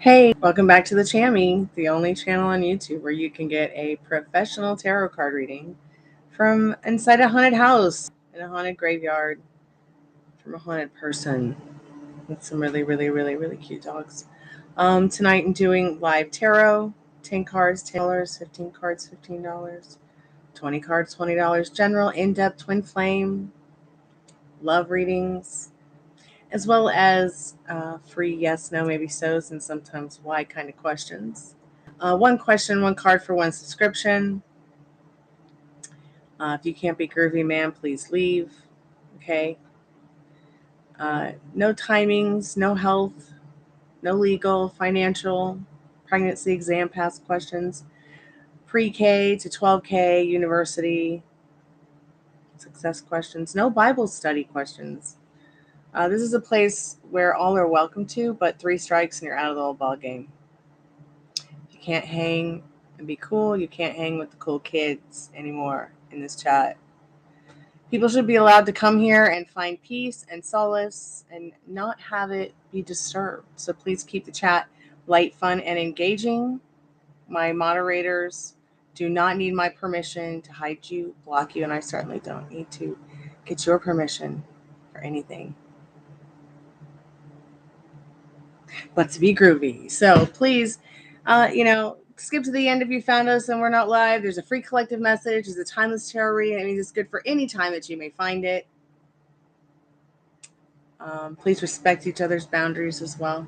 Hey, welcome back to the Chammy, the only channel on YouTube where you can get a professional tarot card reading from inside a haunted house, in a haunted graveyard, from a haunted person with some really, really, really, really cute dogs. Tonight I'm doing live tarot, 10 cards, $10, 15 cards, $15, 20 cards, $20, general, in-depth, twin flame, love readings, as well as free yes, no, maybe so's, and sometimes why kind of questions. One question, one card for one subscription. If you can't be groovy, man, please leave. Okay. No timings, no health, no legal, financial, pregnancy exam pass questions, pre-K to 12K, university, success questions, no Bible study questions. This is a place where all are welcome to, but 3 strikes and you're out of the whole ball game. You can't hang and be cool. You can't hang with the cool kids anymore in this chat. People should be allowed to come here and find peace and solace and not have it be disturbed. So please keep the chat light, fun, and engaging. My moderators do not need my permission to hide you, block you, and I certainly don't need to get your permission for anything but to be groovy. So please, skip to the end if you found us and we're not live. There's a free collective message. There's a timeless tarot reading. That means it's good for any time that you may find it. Please respect each other's boundaries as well.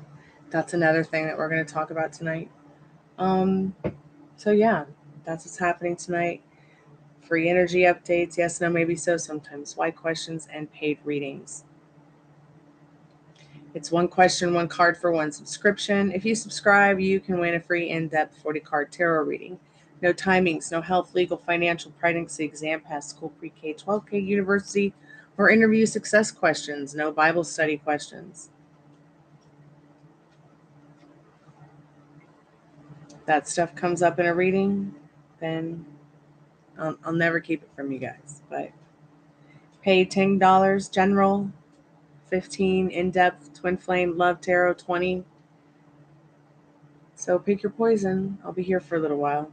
That's another thing that we're going to talk about tonight. So yeah, that's what's happening tonight. Free energy updates, yes, no, maybe so, sometimes why questions, and paid readings. It's one question, one card for one subscription. If you subscribe, you can win a free in-depth 40-card tarot reading. No timings, no health, legal, financial, pregnancy, exam pass, school, pre-K, 12K, university, or interview success questions. No Bible study questions. That stuff comes up in a reading, then I'll never keep it from you guys. But pay $10, general, 15 in-depth, twin flame, love tarot, 20. So pick your poison. I'll be here for a little while.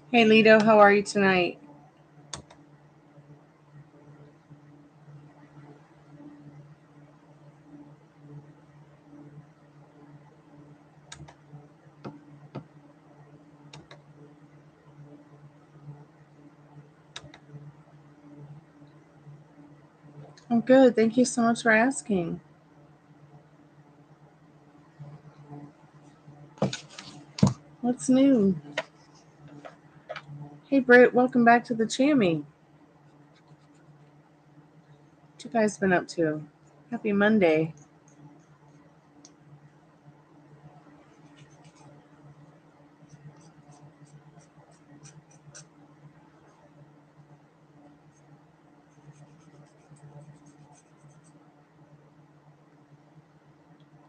Hey, Lido, how are you tonight? I'm good. Thank you so much for asking. What's new? Hey, Britt, welcome back to the Chammy. What you guys been up to? Happy Monday.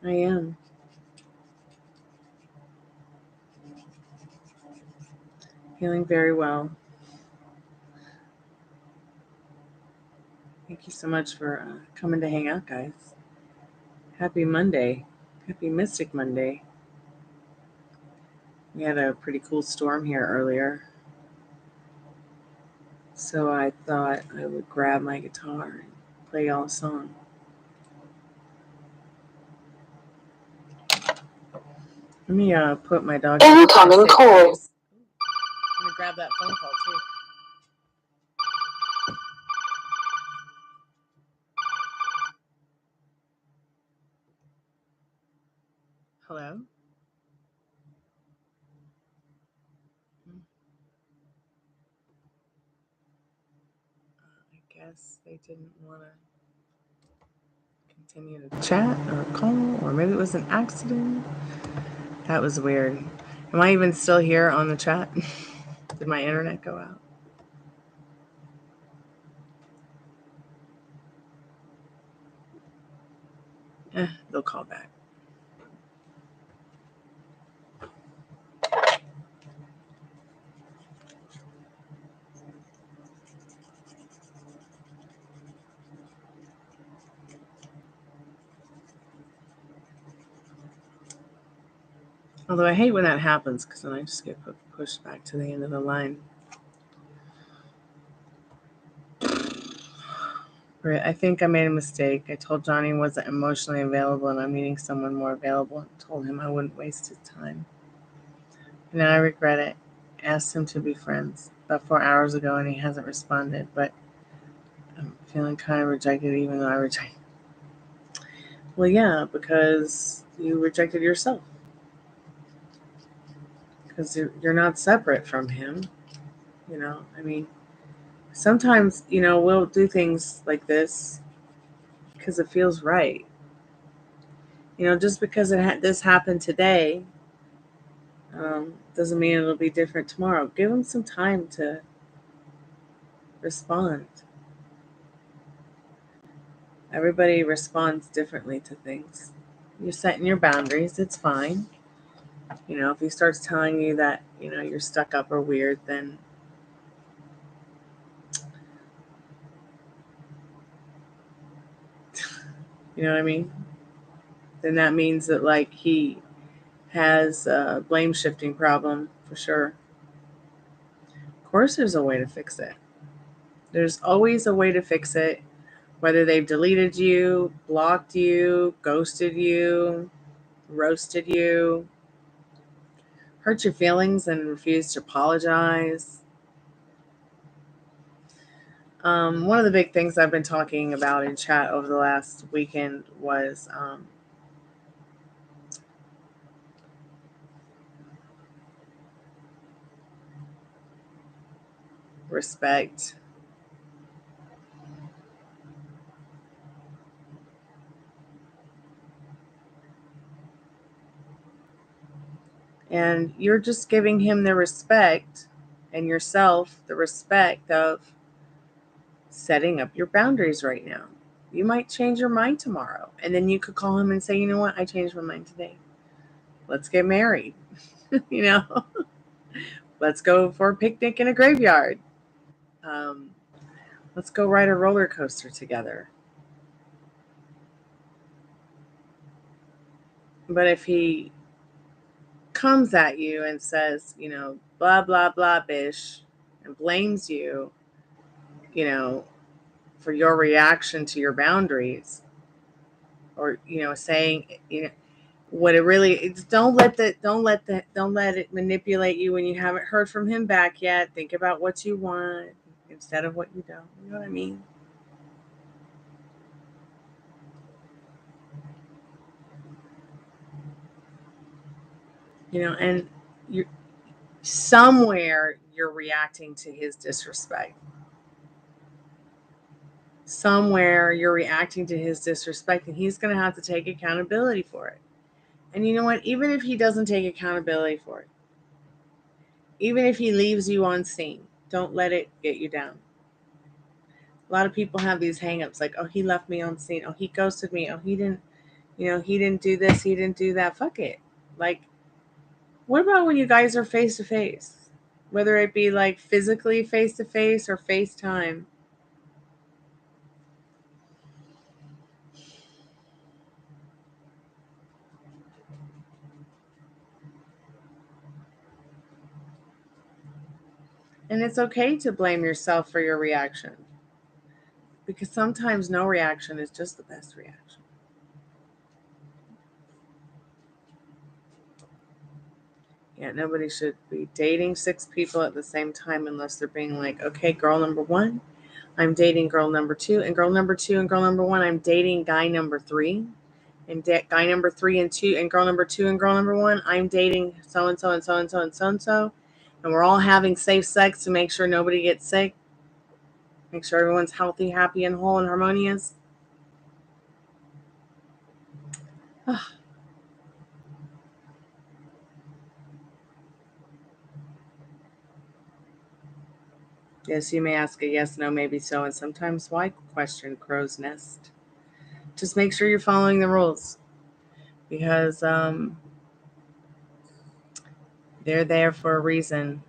I am feeling very well. Thank you so much for coming to hang out, guys. Happy Monday. Happy Mystic Monday. We had a pretty cool storm here earlier. So I thought I would grab my guitar and play y'all a song. Let me put my dog. Incoming call. I'm gonna grab that phone call too. Hello? I guess they didn't want to continue to chat or call, or maybe it was an accident. That was weird. Am I even still here on the chat? Did my internet go out? They'll call back. Although I hate when that happens because then I just get pushed back to the end of the line. I think I made a mistake. I told Johnny he wasn't emotionally available and I'm meeting someone more available. I told him I wouldn't waste his time. And now I regret it. Asked him to be friends about 4 hours ago and he hasn't responded, but I'm feeling kind of rejected even though I rejected. Well, yeah, because you rejected yourself. Because you're not separate from him. You know, I mean, sometimes, we'll do things like this because it feels right. Just because this happened today doesn't mean it'll be different tomorrow. Give them some time to respond. Everybody responds differently to things. You're setting your boundaries. It's fine. If he starts telling you that, you're stuck up or weird, then you know what I mean? Then that means that like he has a blame shifting problem for sure. Of course there's a way to fix it. There's always a way to fix it, whether they've deleted you, blocked you, ghosted you, roasted you, hurt your feelings and refused to apologize. One of the big things I've been talking about in chat over the last weekend was respect. And you're just giving him the respect and yourself the respect of setting up your boundaries right now. You might change your mind tomorrow. And then you could call him and say, you know what? I changed my mind today. Let's get married. Let's go for a picnic in a graveyard. Let's go ride a roller coaster together. But if he comes at you and says, blah, blah, blah, bish, and blames you, for your reaction to your boundaries, or, saying, what it really is, don't let it manipulate you when you haven't heard from him back yet. Think about what you want instead of what you don't. You know what I mean? And you somewhere you're reacting to his disrespect. Somewhere you're reacting to his disrespect, and he's going to have to take accountability for it. And you know what? Even if he doesn't take accountability for it, even if he leaves you on scene, don't let it get you down. A lot of people have these hangups like, oh, he left me on scene. Oh, he ghosted me. Oh, he didn't, he didn't do this. He didn't do that. Fuck it. Like, what about when you guys are face to face? Whether it be like physically face to face or FaceTime. And it's okay to blame yourself for your reaction, because sometimes no reaction is just the best reaction. Yeah, nobody should be dating 6 people at the same time unless they're being like, okay, girl number 1, I'm dating girl number 2, and girl number 2 and girl number 1, I'm dating guy number 3, and guy number 3 and 2, and girl number 2 and girl number 1, I'm dating so and so and so and so and so and so, and we're all having safe sex to make sure nobody gets sick, make sure everyone's healthy, happy, and whole and harmonious. Yes, you may ask a yes, no, maybe so, and sometimes why question crow's nest. Just make sure you're following the rules, because they're there for a reason.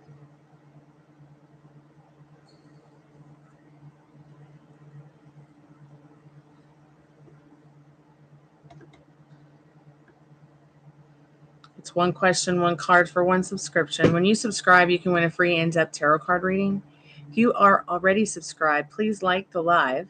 It's 1 question, 1 card for 1 subscription. When you subscribe, you can win a free in-depth tarot card reading. If you are already subscribed, please like the live.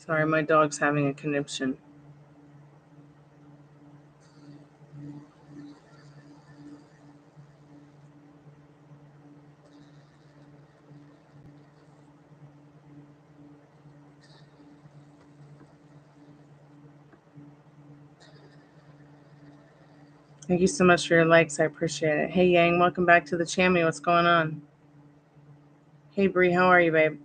Sorry, my dog's having a conniption. Thank you so much for your likes. I appreciate it. Hey, Yang, welcome back to the channel. What's going on? Hey, Bree, how are you, babe?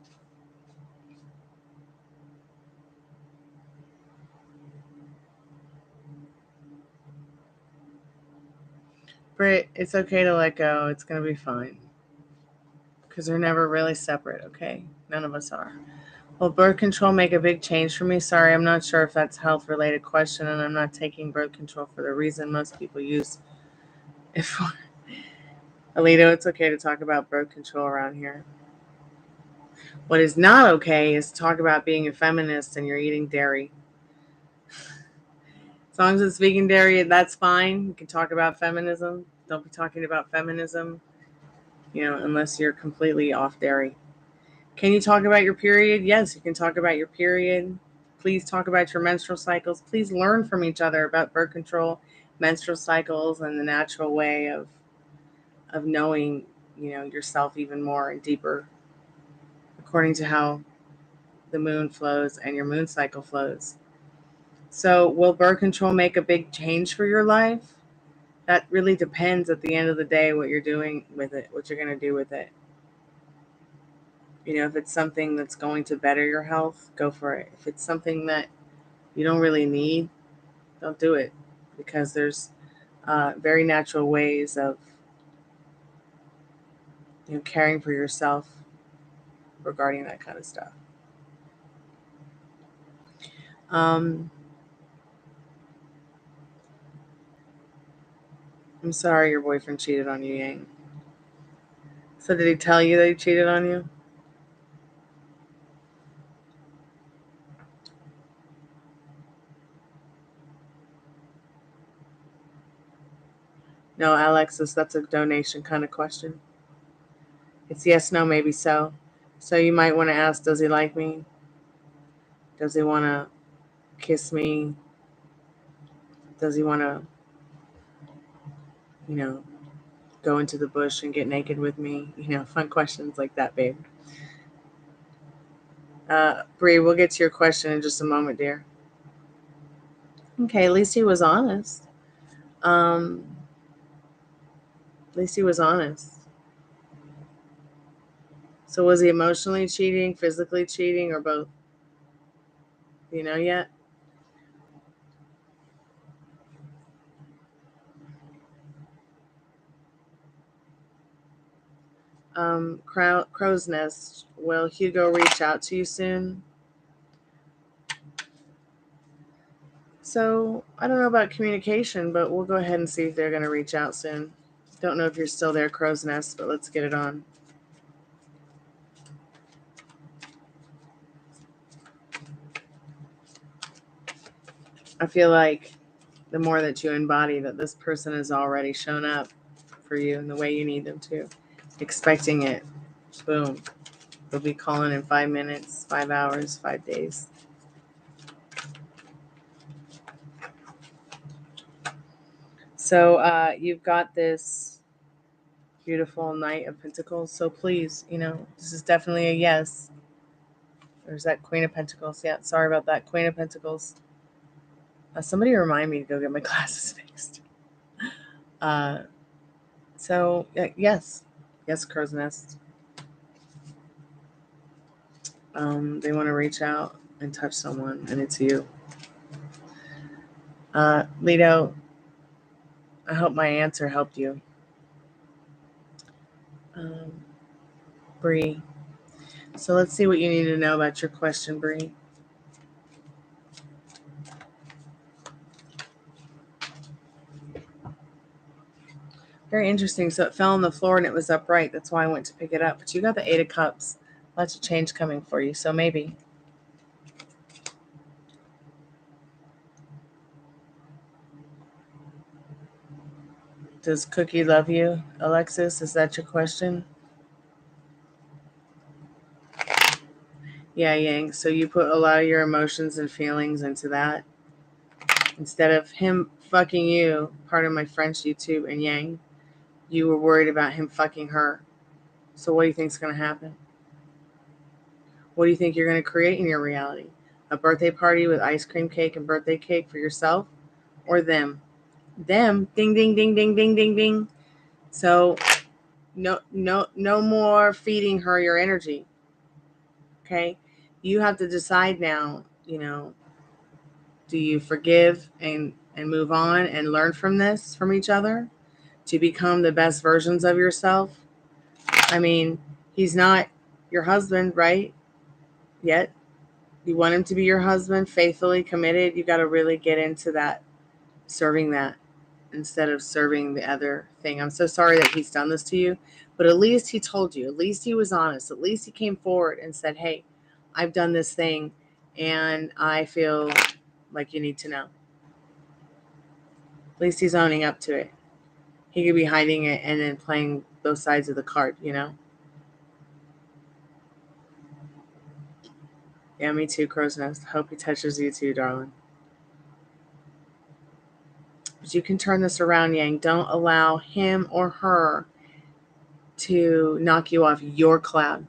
Britt, it's okay to let go. It's going to be fine. Because we're never really separate, okay? None of us are. Will birth control make a big change for me? Sorry, I'm not sure if that's a health-related question, and I'm not taking birth control for the reason most people use it for. Alito, it's okay to talk about birth control around here. What is not okay is to talk about being a feminist and you're eating dairy. As long as it's vegan dairy, that's fine. You can talk about feminism. Don't be talking about feminism, unless you're completely off dairy. Can you talk about your period? Yes, you can talk about your period. Please talk about your menstrual cycles. Please learn from each other about birth control, menstrual cycles, and the natural way of knowing, yourself even more and deeper according to how the moon flows and your moon cycle flows. So, will birth control make a big change for your life? That really depends at the end of the day what you're doing with it, what you're going to do with it. If it's something that's going to better your health, go for it. If it's something that you don't really need, don't do it, because there's very natural ways of caring for yourself regarding that kind of stuff. I'm sorry your boyfriend cheated on you, Yang. So did he tell you that he cheated on you? No, Alexis, that's a donation kind of question. It's yes, no, maybe so. So you might want to ask, does he like me? Does he want to kiss me? Does he want to, go into the bush and get naked with me? Fun questions like that, babe. Bree, we'll get to your question in just a moment, dear. Okay, at least he was honest. At least he was honest. So was he emotionally cheating, physically cheating, or both? Do you know yet? Crow's Nest. Will Hugo reach out to you soon? So I don't know about communication, but we'll go ahead and see if they're going to reach out soon. Don't know if you're still there, Crow's Nest, but let's get it on. I feel like the more that you embody that this person has already shown up for you in the way you need them to, expecting it, boom, they'll be calling in 5 minutes, 5 hours, 5 days. So you've got this beautiful Knight of Pentacles. So please, this is definitely a yes. There's that Queen of Pentacles. Yeah, sorry about that. Queen of Pentacles. Somebody remind me to go get my glasses fixed. Yes. Yes, Crow's Nest. They want to reach out and touch someone, and it's you. Lito, I hope my answer helped you. Bree. So let's see what you need to know about your question, Bree. Very interesting. So it fell on the floor and it was upright. That's why I went to pick it up. But you got the 8 of Cups. Lots of change coming for you. So maybe. Does Cookie love you, Alexis? Is that your question? Yeah, Yang. So you put a lot of your emotions and feelings into that. Instead of him fucking you, pardon my French, YouTube, and Yang, you were worried about him fucking her. So what do you think is going to happen? What do you think you're going to create in your reality? A birthday party with ice cream cake and birthday cake for yourself, or them? Them. Ding, ding, ding, ding, ding, ding, ding. So no more feeding her your energy. Okay? You have to decide now, do you forgive and move on and learn from each other? to become the best versions of yourself. I mean, he's not your husband, right? Yet. You want him to be your husband, faithfully committed. You got to really get into that, serving that instead of serving the other thing. I'm so sorry that he's done this to you, but at least he told you. At least he was honest. At least he came forward and said, hey, I've done this thing and I feel like you need to know. At least he's owning up to it. He could be hiding it and then playing both sides of the card, you know? Yeah, me too, Crow's Nest. Hope he touches you too, darling. But you can turn this around, Yang. Don't allow him or her to knock you off your cloud.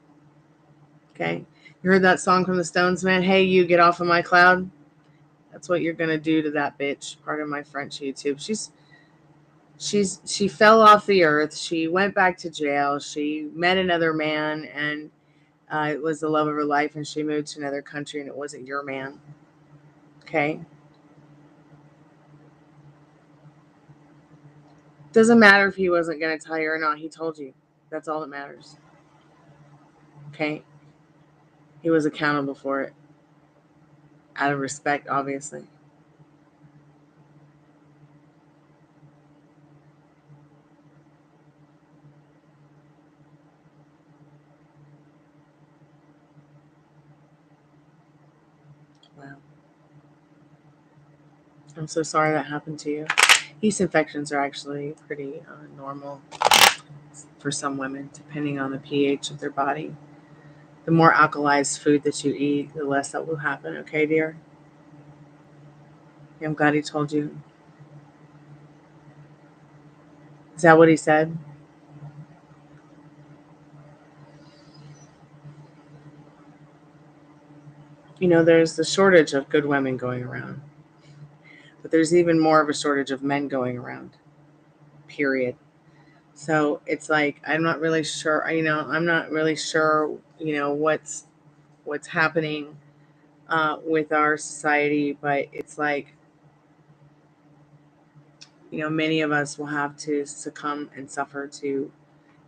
Okay? You heard that song from the Stones, man? Hey, you, get off of my cloud. That's what you're going to do to that bitch. Pardon my French, YouTube. She fell off the earth. She went back to jail. She met another man, and it was the love of her life, and she moved to another country, and it wasn't your man. Okay? Doesn't matter if he wasn't going to tell you or not. He told you. That's all that matters. Okay? He was accountable for it. Out of respect, obviously. Wow. I'm so sorry that happened to you. Yeast infections are actually pretty normal for some women, depending on the pH of their body. The more alkalized food that you eat, the less that will happen. Okay, dear? I'm glad he told you. Is that what he said? You know, there's the shortage of good women going around. But there's even more of a shortage of men going around. Period. So it's like I'm not really sure, I'm not really sure, what's happening with our society, but it's like, many of us will have to succumb and suffer to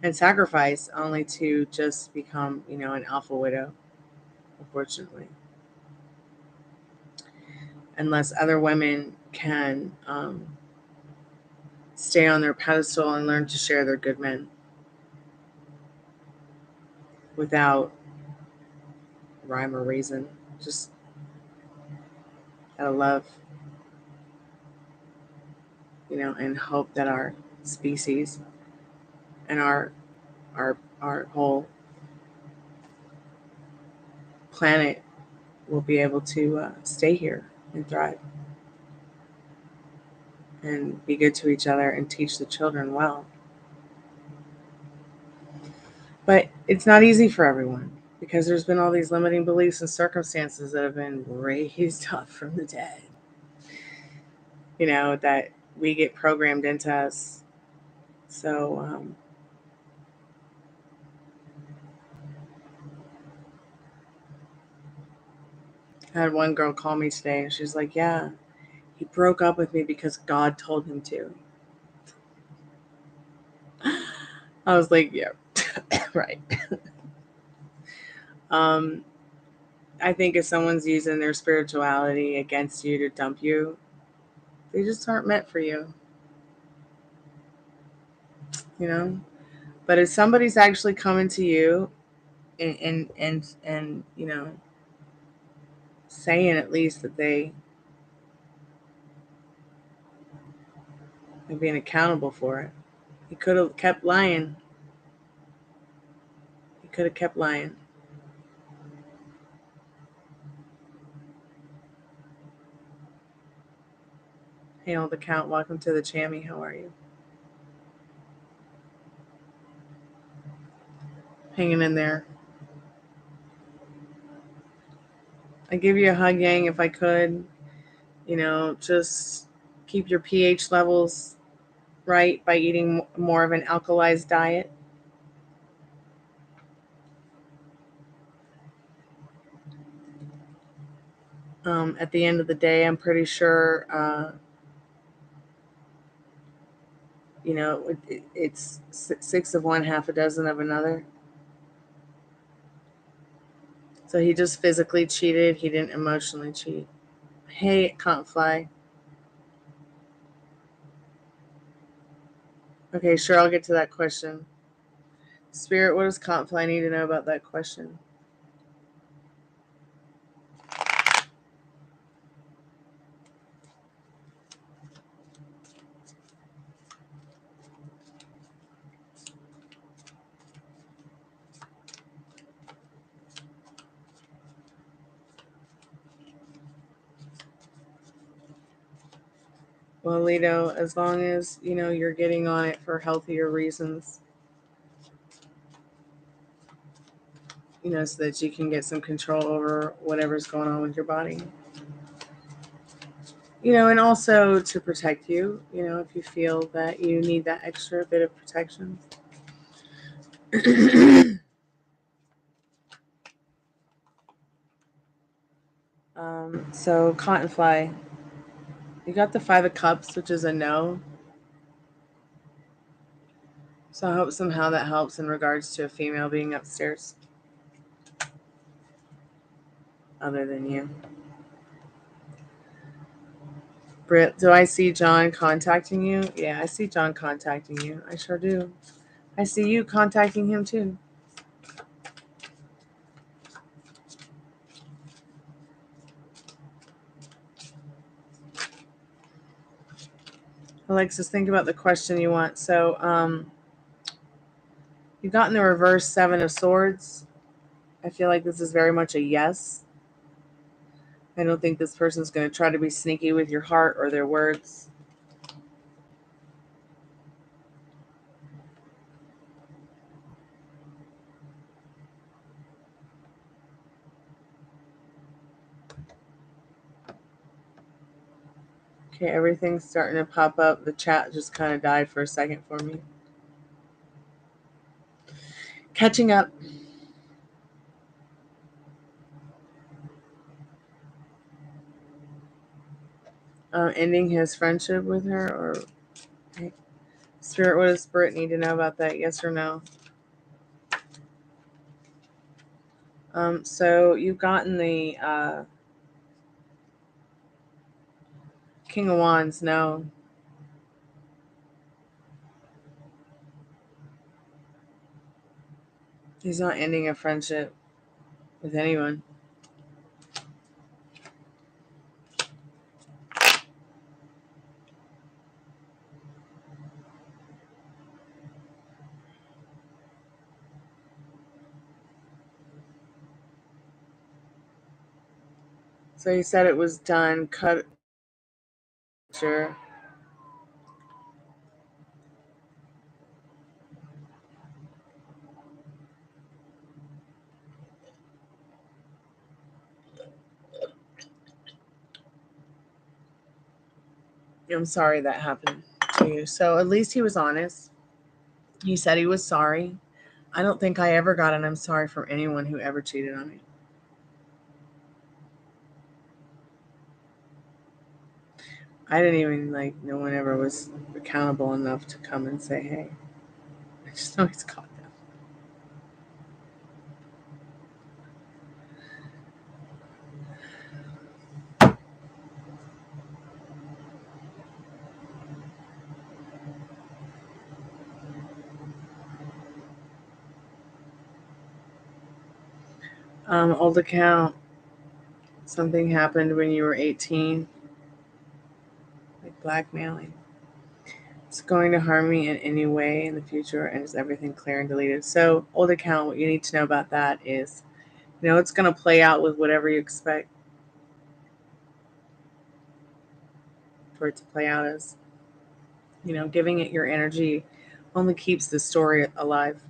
and sacrifice only to just become, an alpha widow, unfortunately. Unless other women can stay on their pedestal and learn to share their good men without rhyme or reason. Just out of love, and hope that our species and our whole planet will be able to stay here and thrive and be good to each other and teach the children well. But it's not easy for everyone because there's been all these limiting beliefs and circumstances that have been raised up from the dead, that we get programmed into us. So I had one girl call me today and she's like, yeah, he broke up with me because God told him to. I was like, yeah, right. I think if someone's using their spirituality against you to dump you, they just aren't meant for you, you know? But if somebody's actually coming to you and saying at least that they are being accountable for it, he could have kept lying. He could have kept lying. Hey, old account, welcome to the Chammy. How are you? Hanging in there. I'd give you a hug, Yang, if I could. Just keep your pH levels right by eating more of an alkalized diet. At the end of the day, I'm pretty sure It's 6 of one, half a dozen of another. So he just physically cheated. He didn't emotionally cheat. Hey, it can't fly. Okay, sure, I'll get to that question. Spirit, what does can't fly need to know about that question? Well, Lito, as long as, you're getting on it for healthier reasons, so that you can get some control over whatever's going on with your body. And also to protect you, if you feel that you need that extra bit of protection. So Cottonfly, you got the 5 of Cups, which is a no. So I hope somehow that helps in regards to a female being upstairs. Other than you. Britt, do I see John contacting you? Yeah, I see John contacting you. I sure do. I see you contacting him too. Alexis, think about the question you want. So, you got in the reverse 7 of Swords. I feel like this is very much a yes. I don't think this person's going to try to be sneaky with your heart or their words. Okay, everything's starting to pop up. The chat just kind of died for a second for me. Catching up. Ending his friendship with her, or Spirit, what does Spirit need to know about that? Yes or no? So you've gotten the King of Wands. No. He's not ending a friendship with anyone. So he said it was done. Cut. Sure. I'm sorry that happened to you. So at least he was honest. He said he was sorry. I don't think I ever got an I'm sorry from anyone who ever cheated on me. I didn't even, no one ever was accountable enough to come and say, hey. I just know he's caught them. Old account. Something happened when you were 18. Like blackmailing. It's going to harm me in any way in the future, and is everything clear and deleted? So, old account, what you need to know about that is, it's going to play out with whatever you expect for it to play out as. Giving it your energy only keeps the story alive,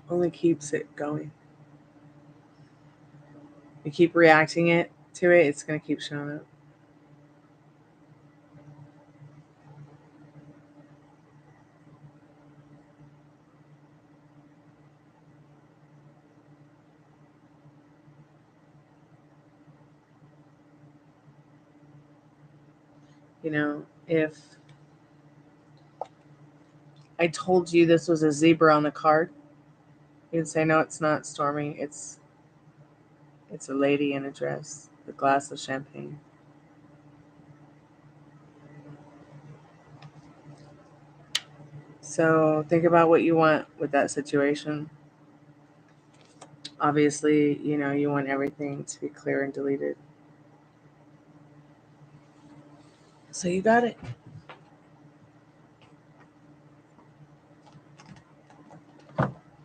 only keeps it going. You keep reacting to it, it's going to keep showing up. If I told you this was a zebra on the card, you'd say, no, it's not, Stormy. It's a lady in a dress, a glass of champagne. So think about what you want with that situation. Obviously, you want everything to be clear and deleted. So you got it.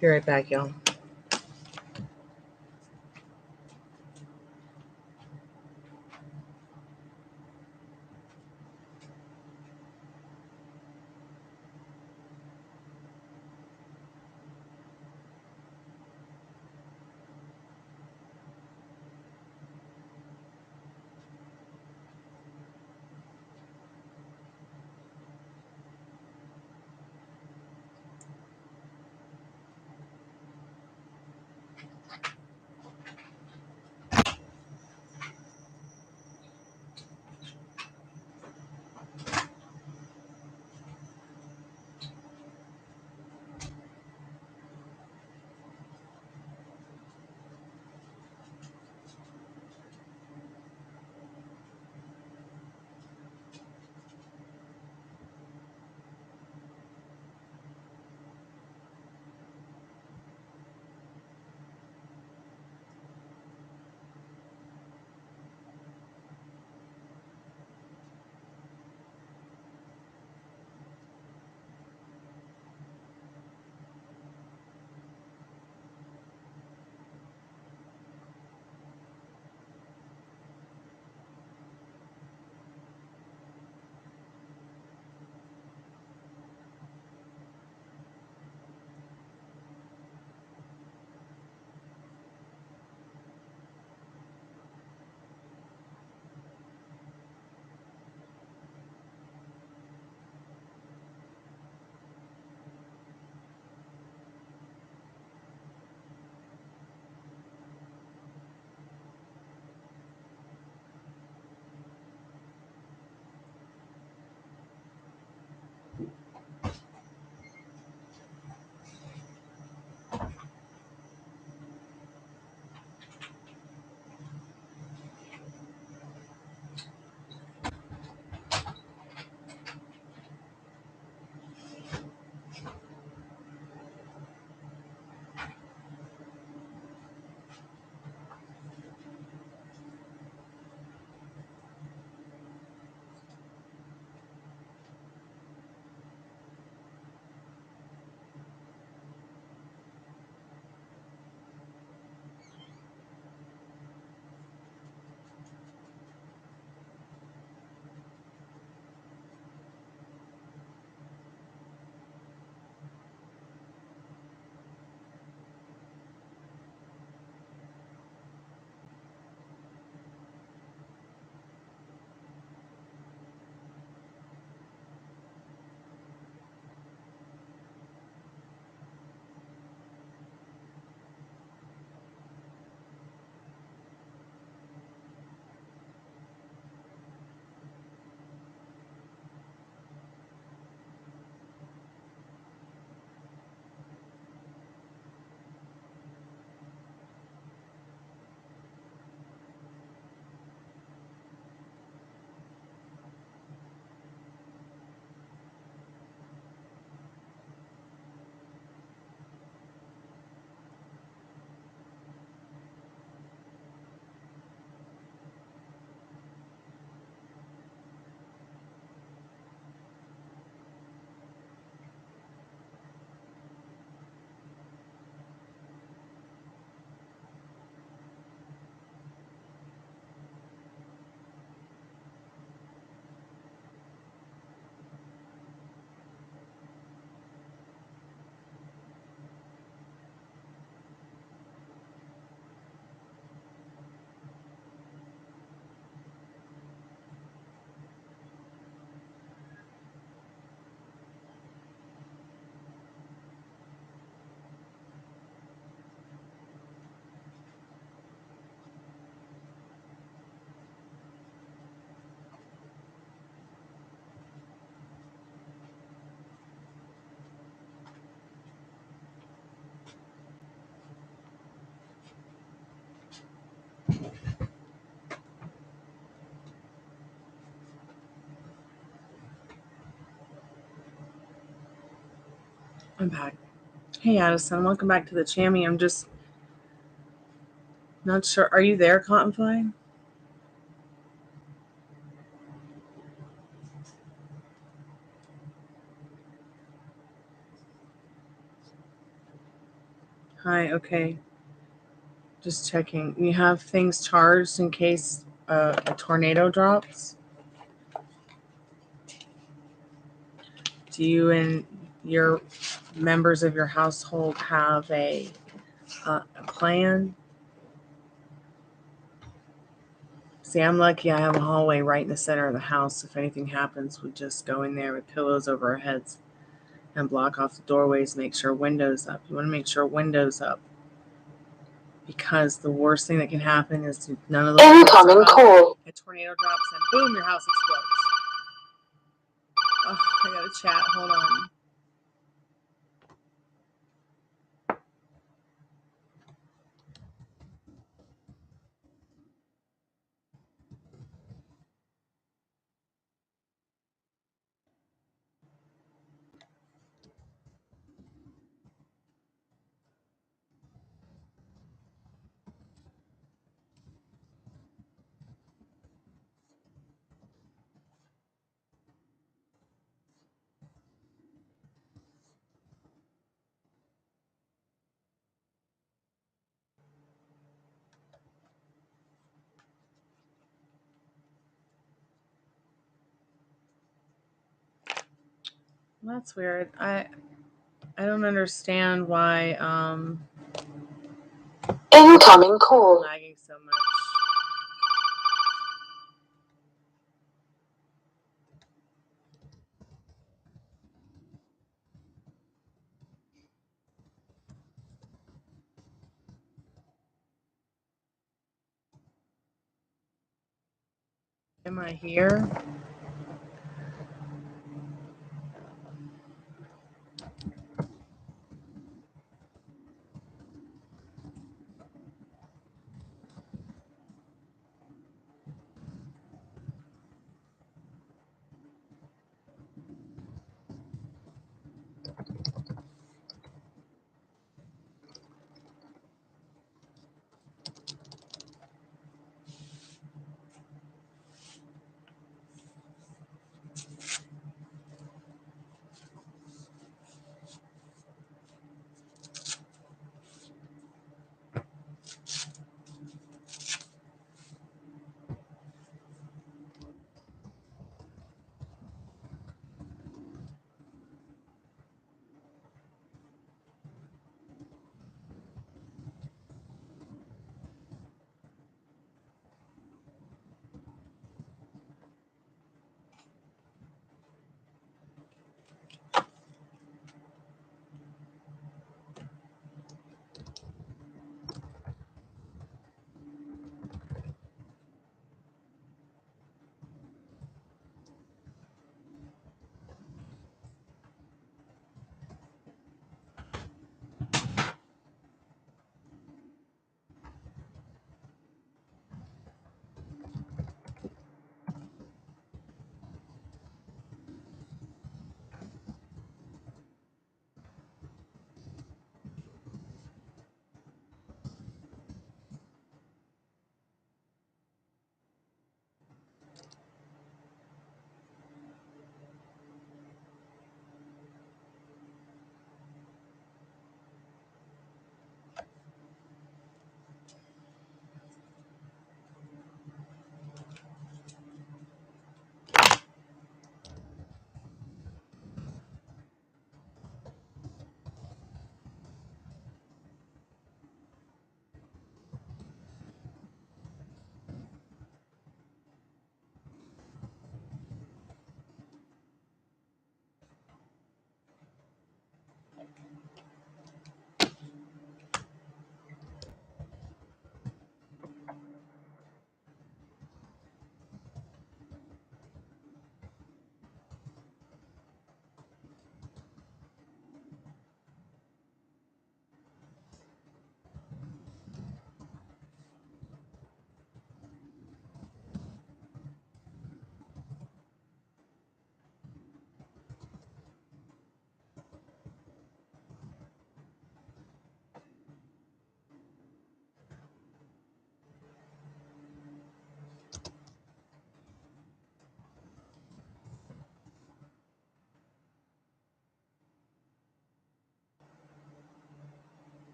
Be right back, y'all. I'm back. Hey, Addison, welcome back to the Chammy. I'm just not sure. Are you there, Cottonfly? Hi, okay. Just checking. You have things charged in case a tornado drops? Do you and your members of your household have a plan? See, I'm lucky I have a hallway right in the center of the house. If anything happens, we just go in there with pillows over our heads and block off the doorways, make sure windows up. You want to make sure windows up because the worst thing that can happen is none of those incoming call. A tornado drops and boom, your house explodes. Oh, I got a chat. Hold on. That's weird. I don't understand why incoming call lagging so much. Am I here?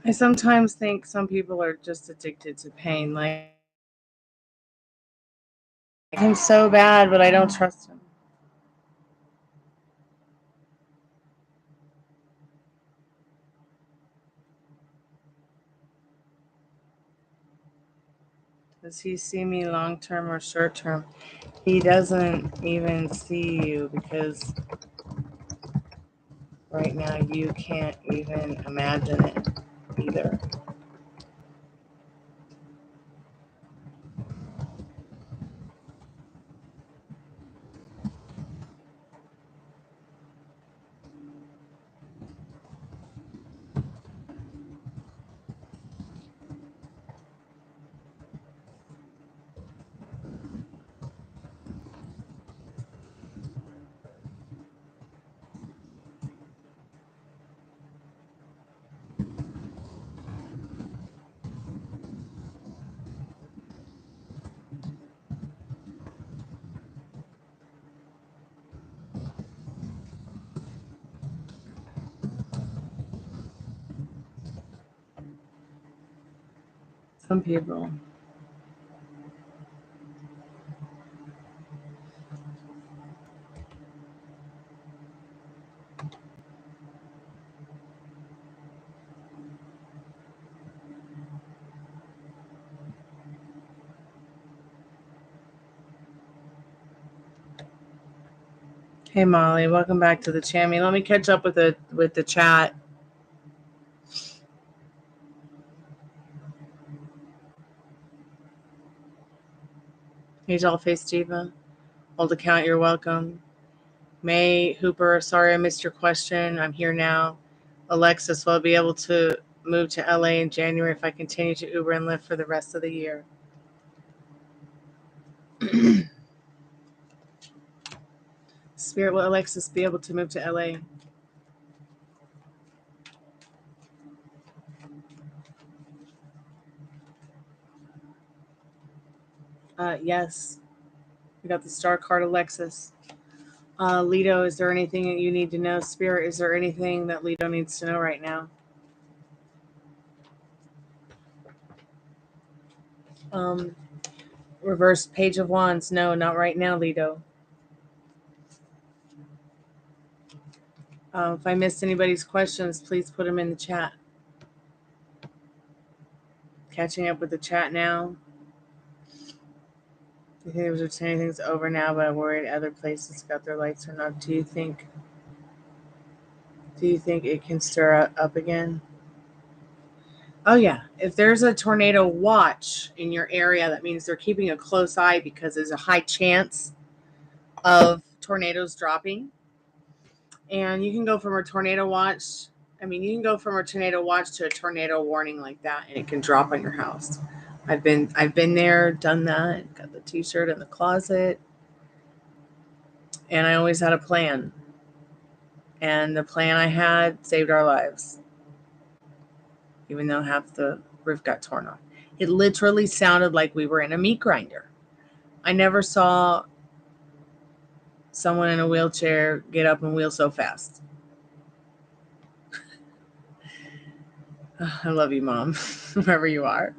I sometimes think some people are just addicted to pain. Like, him so bad, but I don't trust him. Does he see me long term or short term? He doesn't even see you because right now you can't even imagine it either. Some people. Hey Molly, welcome back to the Chammy. Let me catch up with the chat. Hey Dollface Diva. Old account, you're welcome. May Hooper, sorry I missed your question. I'm here now. Alexis, will I be able to move to LA in January if I continue to Uber and Lyft for the rest of the year? Spirit, will Alexis be able to move to LA? Yes. We got the star card, Alexis. Lido, is there anything that you need to know? Spirit, is there anything that Lido needs to know right now? Reverse Page of Wands. No, not right now, Lido. If I missed anybody's questions, please put them in the chat. Catching up with the chat now. Do you think there's anything's over now, but I'm worried other places got their lights turned off? Do you think it can stir up again? Oh yeah. If there's a tornado watch in your area, that means they're keeping a close eye because there's a high chance of tornadoes dropping. And you can go from a tornado watch. You can go from a tornado watch to a tornado warning like that, and it can drop on your house. I've been there, done that, got the t-shirt in the closet, and I always had a plan. And the plan I had saved our lives, even though half the roof got torn off. It literally sounded like we were in a meat grinder. I never saw someone in a wheelchair get up and wheel so fast. I love you, Mom, wherever you are.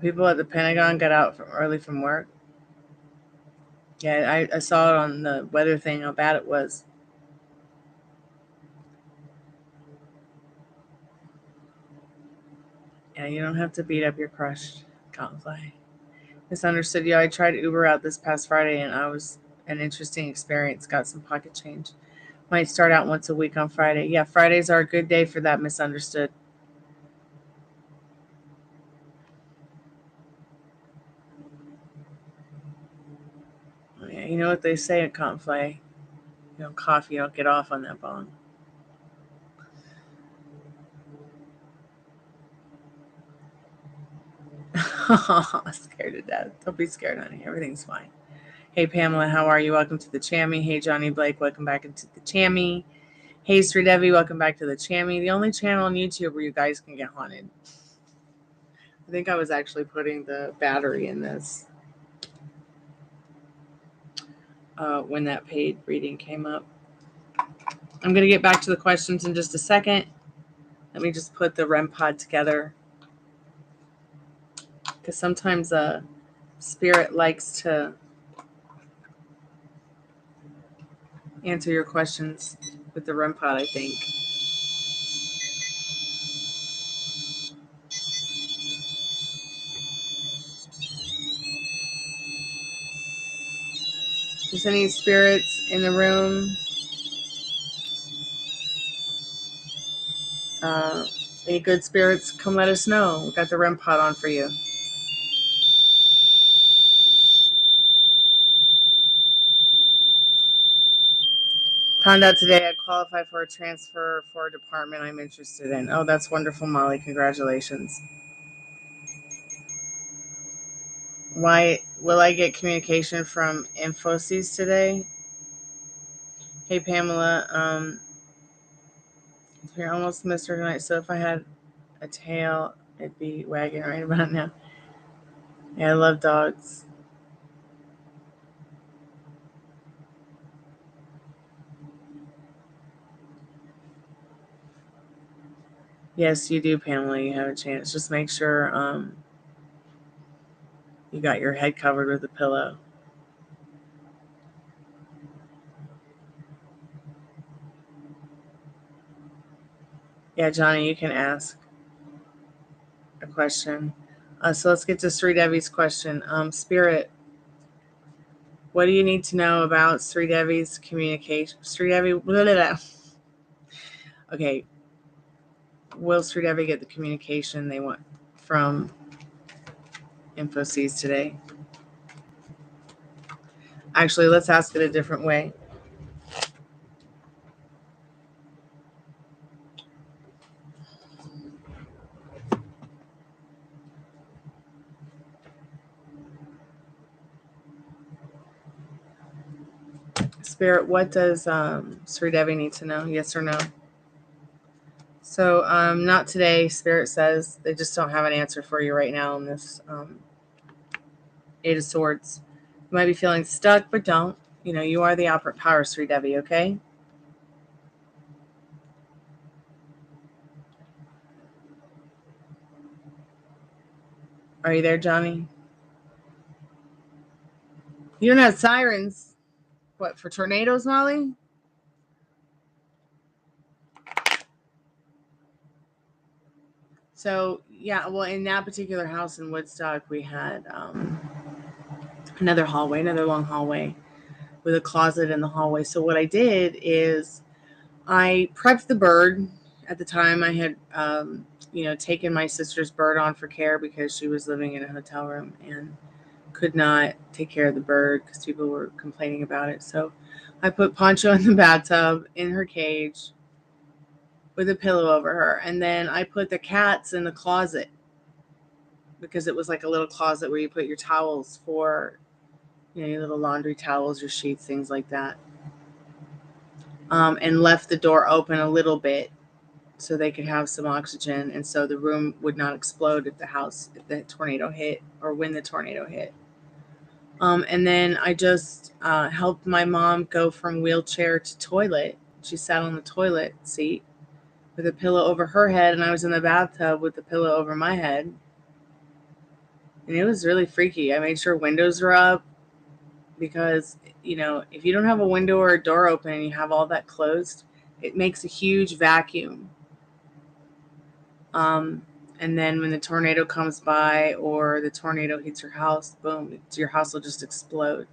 People at the Pentagon got out early from work. Yeah, I saw it on the weather thing how bad it was. Yeah, you don't have to beat up your crush. Can't fly. Misunderstood. Yeah, I tried Uber out this past Friday, and I was an interesting experience. Got some pocket change. Might start out once a week on Friday. Yeah, Fridays are a good day for that. Misunderstood. Oh, yeah, you know what they say at Can't Fly? You don't cough, you don't get off on that bong. Scared to death. Don't be scared, honey. Everything's fine. Hey, Pamela, how are you? Welcome to the Chammy. Hey, Johnny Blake, welcome back into the Chammy. Hey, Sri Devi, welcome back to the Chammy, the only channel on YouTube where you guys can get haunted. I think I was actually putting the battery in this when that paid reading came up. I'm going to get back to the questions in just a second. Let me just put the REM pod together. Because sometimes Spirit likes to answer your questions with the REM pod, I think. Is any spirits in the room? Any good spirits, come let us know. We got the REM pod on for you. Found out today I qualify for a transfer for a department I'm interested in. Oh, that's wonderful, Molly. Congratulations. Why will I get communication from Infosys today? Hey, Pamela. You're almost missed her tonight. So if I had a tail, it'd be wagging right about now. Yeah, I love dogs. Yes, you do, Pamela. You have a chance. Just make sure you got your head covered with a pillow. Yeah, Johnny, you can ask a question. So let's get to Sri Devi's question. Spirit, what do you need to know about Sri Devi's communication? Sri Devi, blah, blah, blah. Okay. Will Sri Devi get the communication they want from Infosys today? Actually, let's ask it a different way. Spirit, what does Sri Devi need to know? Yes or no? So, not today, Spirit says. They just don't have an answer for you right now on this Eight of Swords. You might be feeling stuck, but don't. You are the operant power, Sri Devi, okay? Are you there, Johnny? You don't have sirens. What, for tornadoes, Molly? So, yeah, well, in that particular house in Woodstock, we had another long hallway with a closet in the hallway. So what I did is I prepped the bird. At the time, I had, taken my sister's bird on for care because she was living in a hotel room and could not take care of the bird because people were complaining about it. So I put Poncho in the bathtub in her cage with a pillow over her. And then I put the cats in the closet because it was like a little closet where you put your towels for, your little laundry towels, your sheets, things like that. And left the door open a little bit so they could have some oxygen and so the room would not explode if the tornado hit or when the tornado hit. And then I just helped my mom go from wheelchair to toilet. She sat on the toilet seat with a pillow over her head, and I was in the bathtub with the pillow over my head. And it was really freaky. I made sure windows were up because, if you don't have a window or a door open and you have all that closed, it makes a huge vacuum. And then when the tornado comes by or the tornado hits your house, boom, your house will just explode.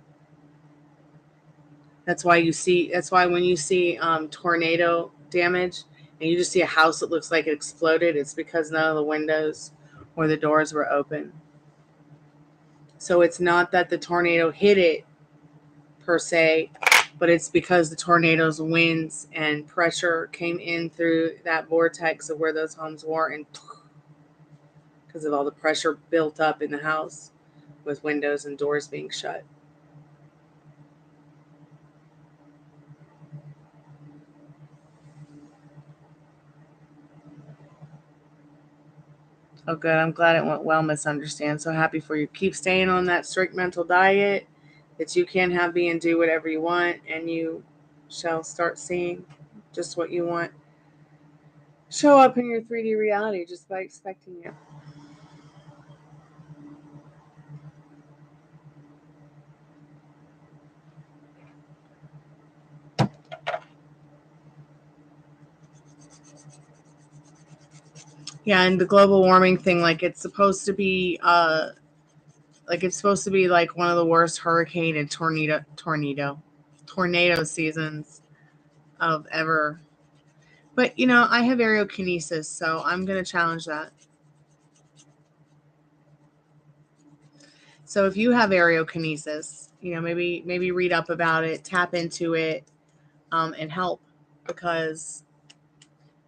That's why when you see tornado damage and you just see a house that looks like it exploded, it's because none of the windows or the doors were open. So it's not that the tornado hit it per se, but it's because the tornado's winds and pressure came in through that vortex of where those homes were, and because of all the pressure built up in the house with windows and doors being shut. Oh, good. I'm glad it went well, misunderstand. So happy for you. Keep staying on that strict mental diet that you can have, be, and do whatever you want, and you shall start seeing just what you want show up in your 3D reality just by expecting it. Yeah, and the global warming thing, like it's supposed to be like one of the worst hurricane and tornado seasons of ever. But I have aerokinesis, so I'm gonna challenge that. So if you have aerokinesis, maybe read up about it, tap into it, and help, because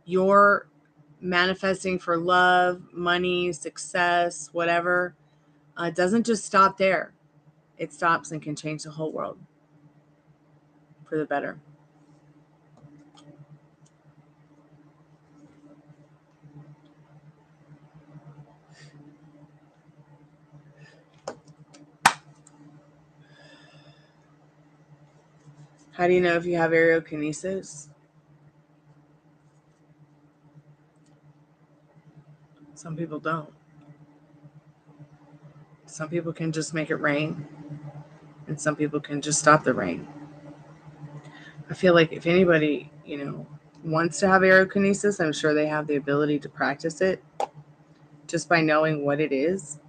you're manifesting for love, money, success, whatever. It doesn't just stop there. It stops and can change the whole world for the better. How do you know if you have aerokinesis? Some people don't. Some people can just make it rain, and some people can just stop the rain. I feel like if anybody, wants to have aerokinesis, I'm sure they have the ability to practice it just by knowing what it is.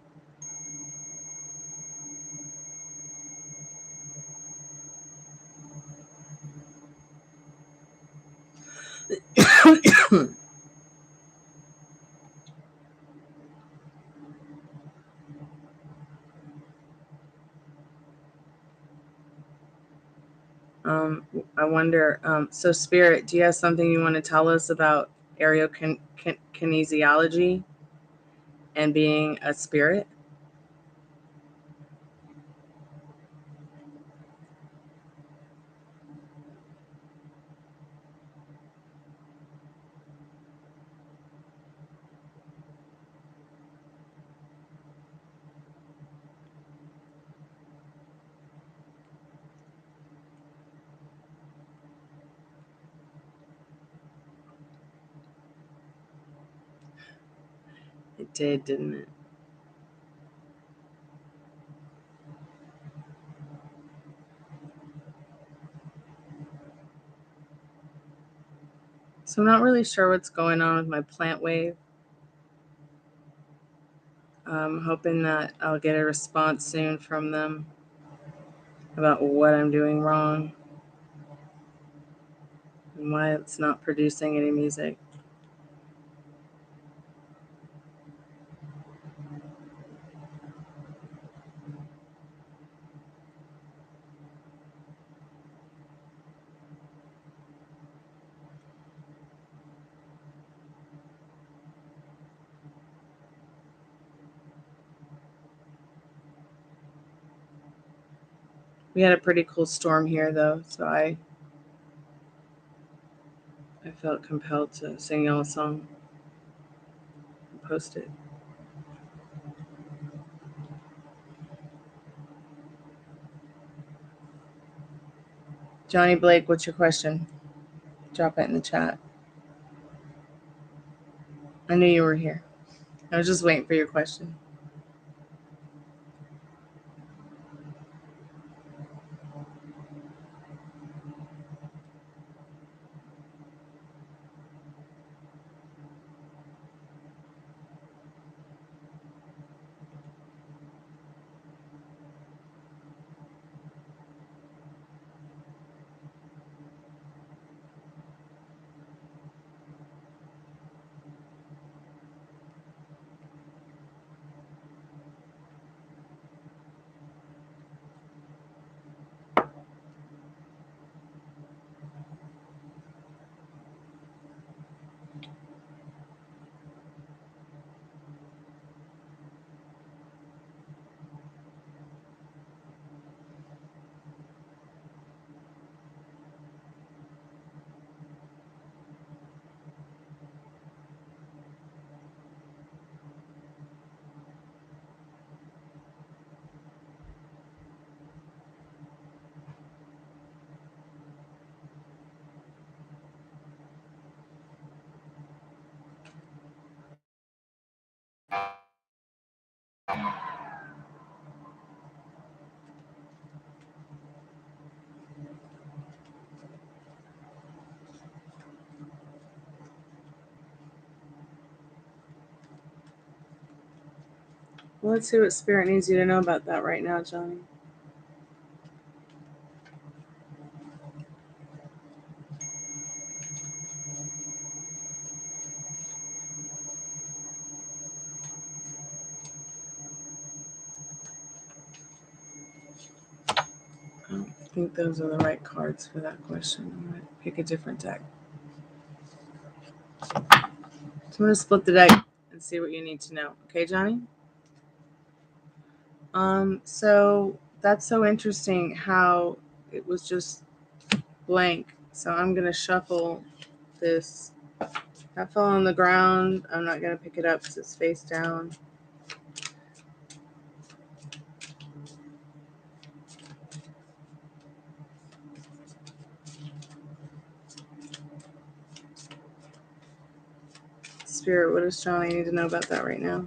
I wonder, so Spirit, do you have something you want to tell us about kinesiology and being a spirit? It did, didn't it? So I'm not really sure what's going on with my plant wave. I'm hoping that I'll get a response soon from them about what I'm doing wrong and why it's not producing any music. We had a pretty cool storm here, though, so I felt compelled to sing y'all a song and post it. Johnny Blake, what's your question? Drop it in the chat. I knew you were here. I was just waiting for your question. Well, let's see what Spirit needs you to know about that right now, Johnny. I don't think those are the right cards for that question. I'm going to pick a different deck. So I'm going to split the deck and see what you need to know. Okay, Johnny? So that's so interesting how it was just blank. So I'm going to shuffle this. That fell on the ground. I'm not going to pick it up because it's face down. Spirit, what does Johnny need to know about that right now?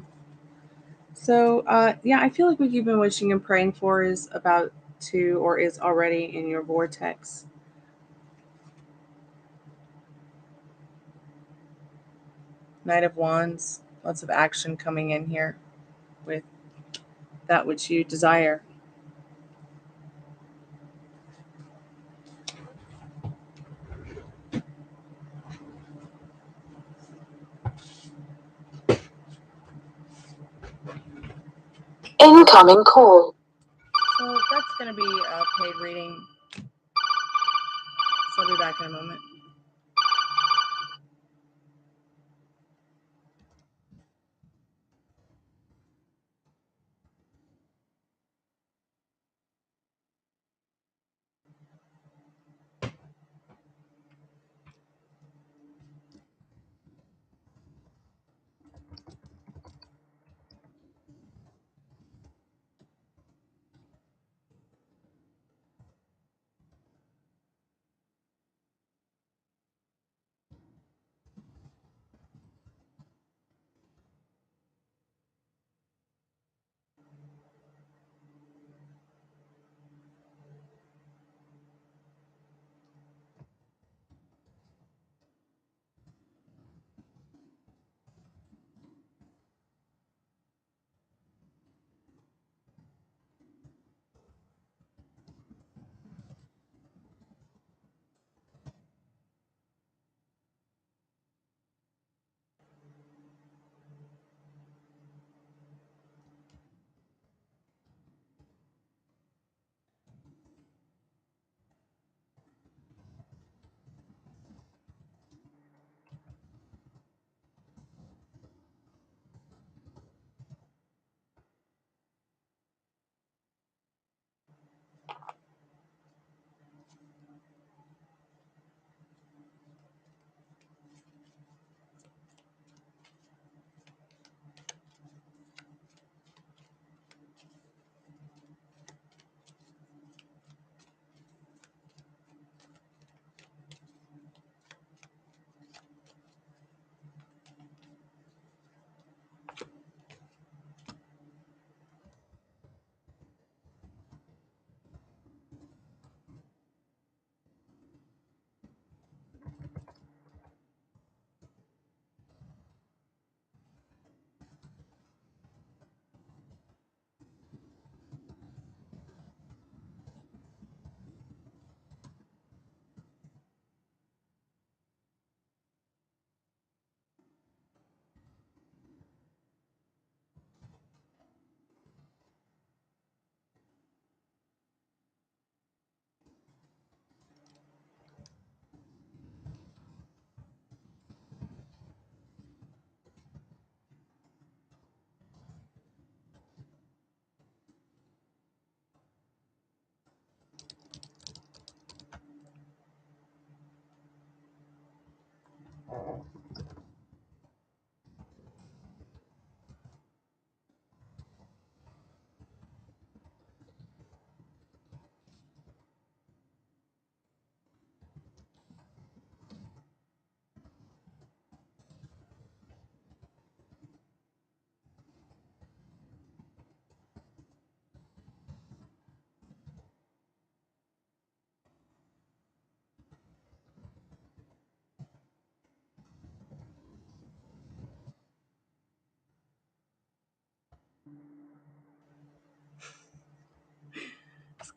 So, yeah, I feel like what you've been wishing and praying for is about to or is already in your vortex. Knight of Wands, lots of action coming in here with that which you desire. Incoming call. So that's going to be a paid reading. So I'll be back in a moment.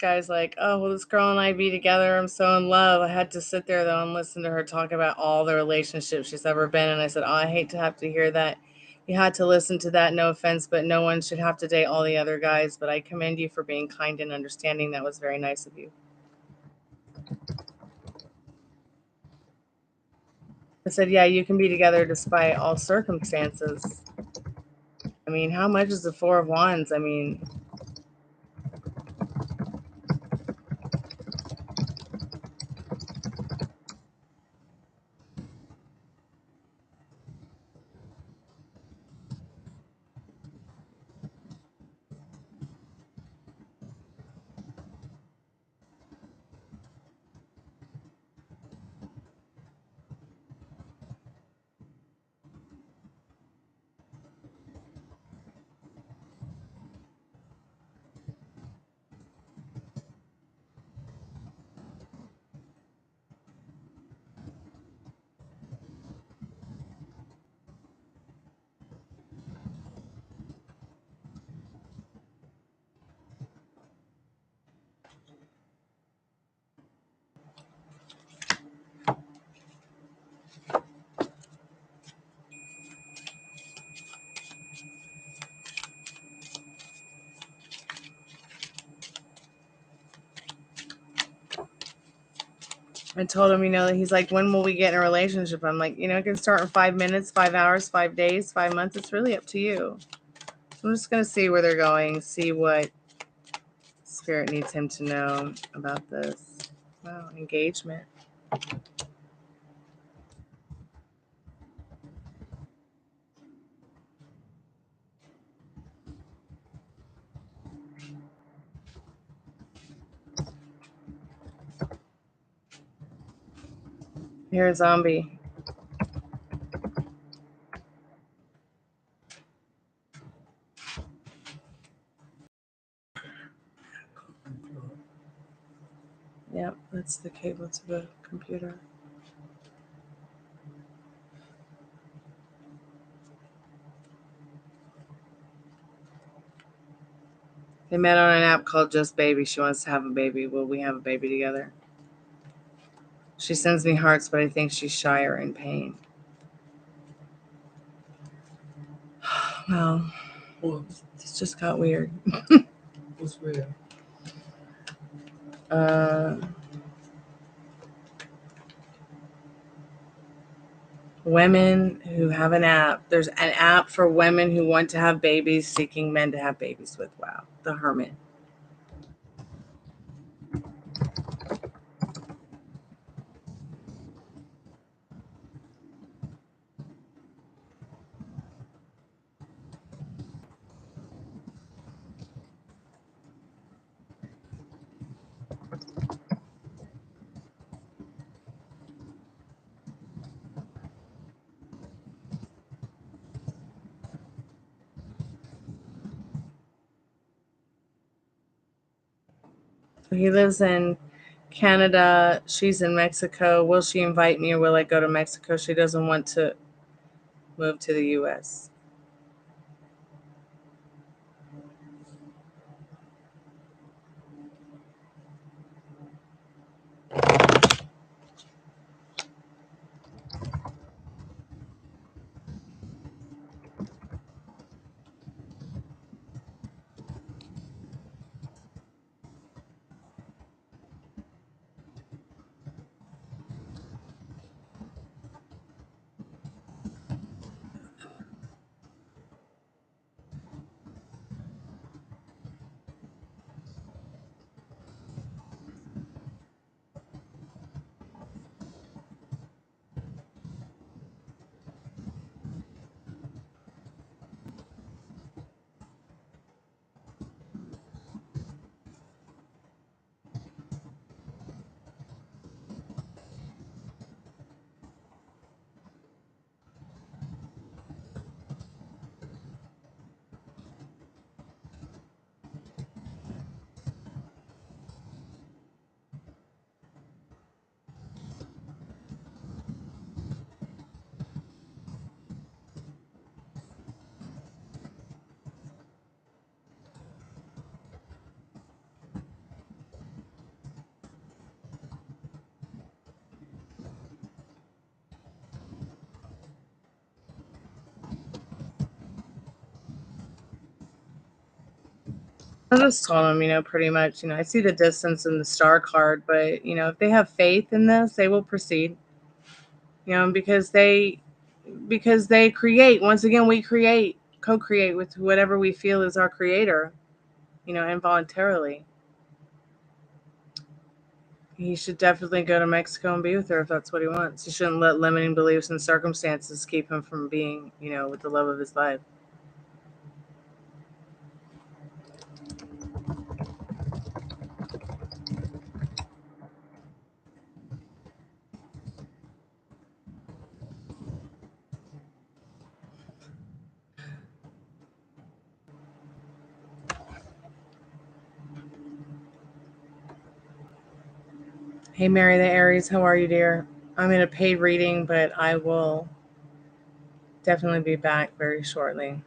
guy's like, oh, will this girl and I be together? I'm so in love. I had to sit there, though, and listen to her talk about all the relationships she's ever been in. And I said, oh, I hate to have to hear that. You had to listen to that. No offense, but no one should have to date all the other guys. But I commend you for being kind and understanding. That was very nice of you. I said, yeah, you can be together despite all circumstances. I mean, how much is the Four of Wands? I mean, I told him, he's like, when will we get in a relationship? I'm like, it can start in 5 minutes, 5 hours, 5 days, 5 months. It's really up to you. So I'm just going to see where they're going, see what Spirit needs him to know about this. Wow, engagement. Here's zombie. Yep, that's the cable to the computer. They met on an app called Just Baby. She wants to have a baby. Will we have a baby together? She sends me hearts, but I think she's shy or in pain. Well, this just got weird. What's weird? Women who have an app. There's an app for women who want to have babies, seeking men to have babies with. Wow. The Hermit. So he lives in Canada. She's in Mexico. Will she invite me or will I go to Mexico? She doesn't want to move to the U.S. just told them, pretty much, I see the distance in the star card, but, if they have faith in this, they will proceed, because they create. Once again, we co-create with whatever we feel is our creator, involuntarily. He should definitely go to Mexico and be with her if that's what he wants. He shouldn't let limiting beliefs and circumstances keep him from being, with the love of his life. Hey, Mary the Aries, how are you, dear? I'm in a paid reading, but I will definitely be back very shortly.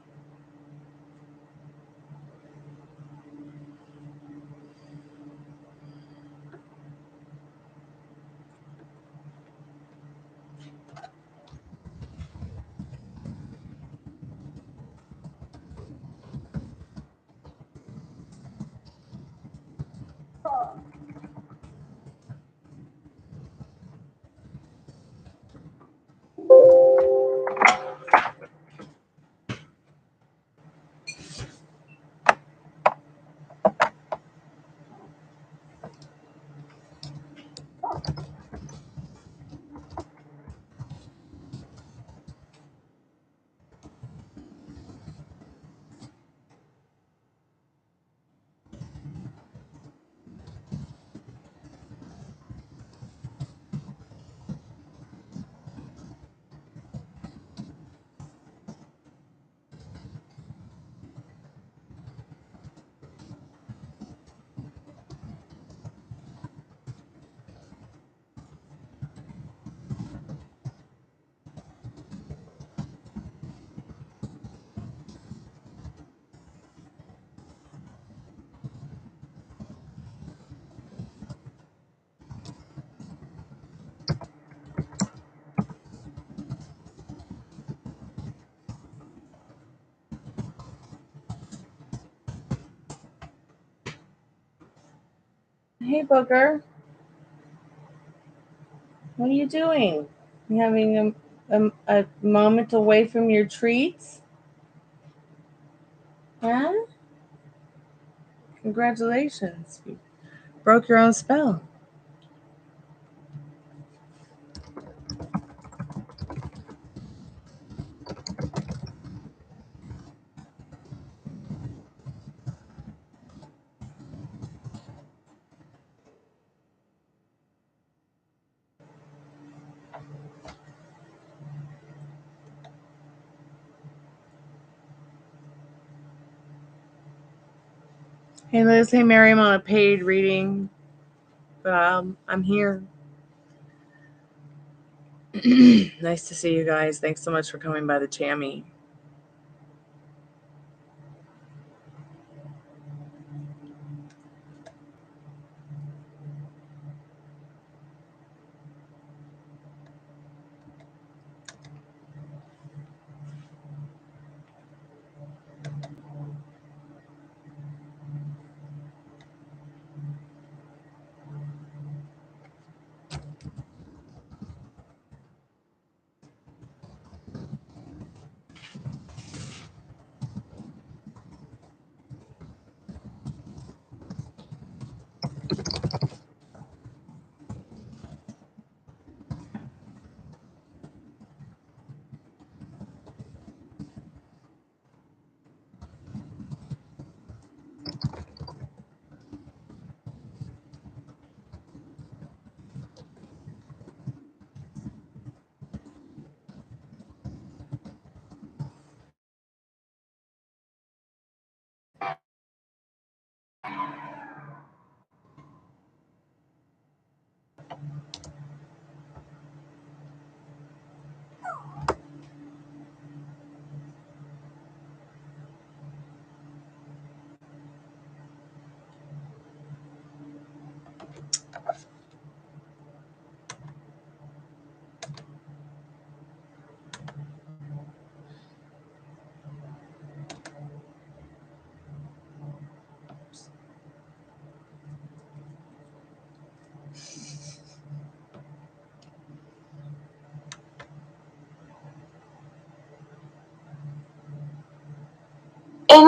Hey, Booker. What are you doing? You having a moment away from your treats? Huh? Congratulations. You broke your own spell. Hey, Liz. Hey, Mary. I'm on a paid reading, but I'm here. Nice to see you guys. Thanks so much for coming by the Chammy.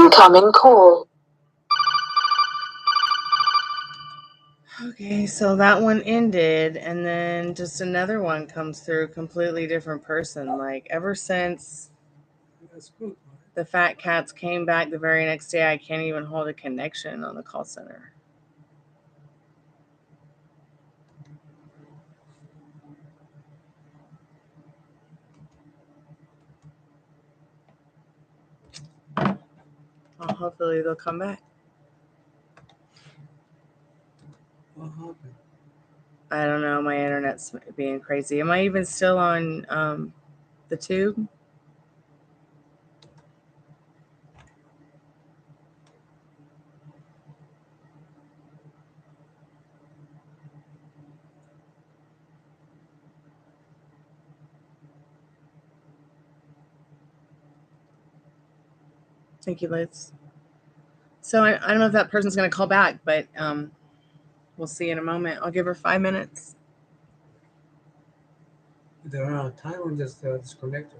Incoming call. Okay, so that one ended, and then just another one comes through, completely different person. Like, ever since That's good. the fat cats came back the very next day, I can't even hold a connection on the call center. Well, hopefully they'll come back. What happened? I don't know. My internet's being crazy. Am I even still on the tube? Thank you, Liz. So I don't know if that person's going to call back, but we'll see in a moment. I'll give her 5 minutes. They're out of time or just disconnected?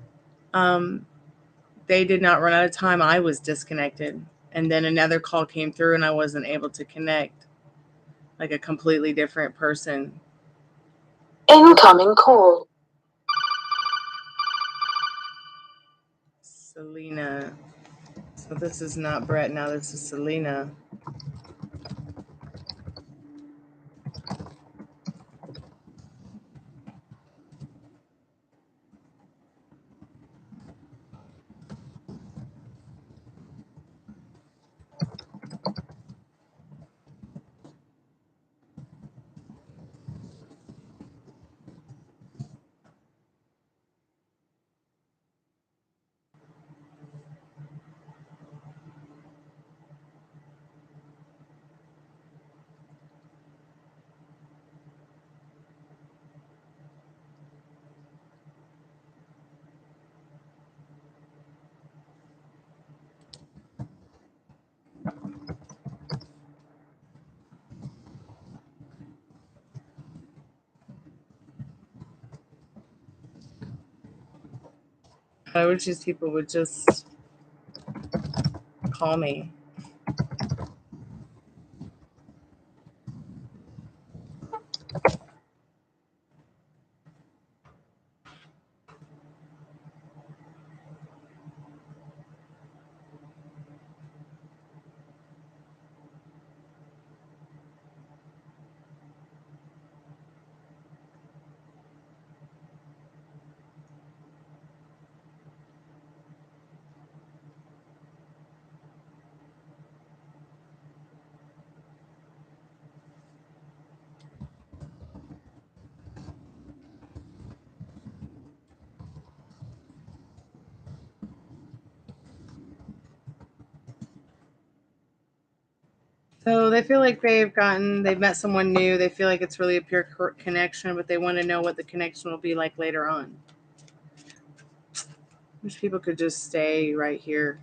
They did not run out of time. I was disconnected. And then another call came through and I wasn't able to connect. Like a completely different person. Incoming call. Selena. So this is not Brett now. This is Selena. I wish these people would just call me. So they feel like they've met someone new. They feel like it's really a pure connection, but they want to know what the connection will be like later on. Wish people could just stay right here.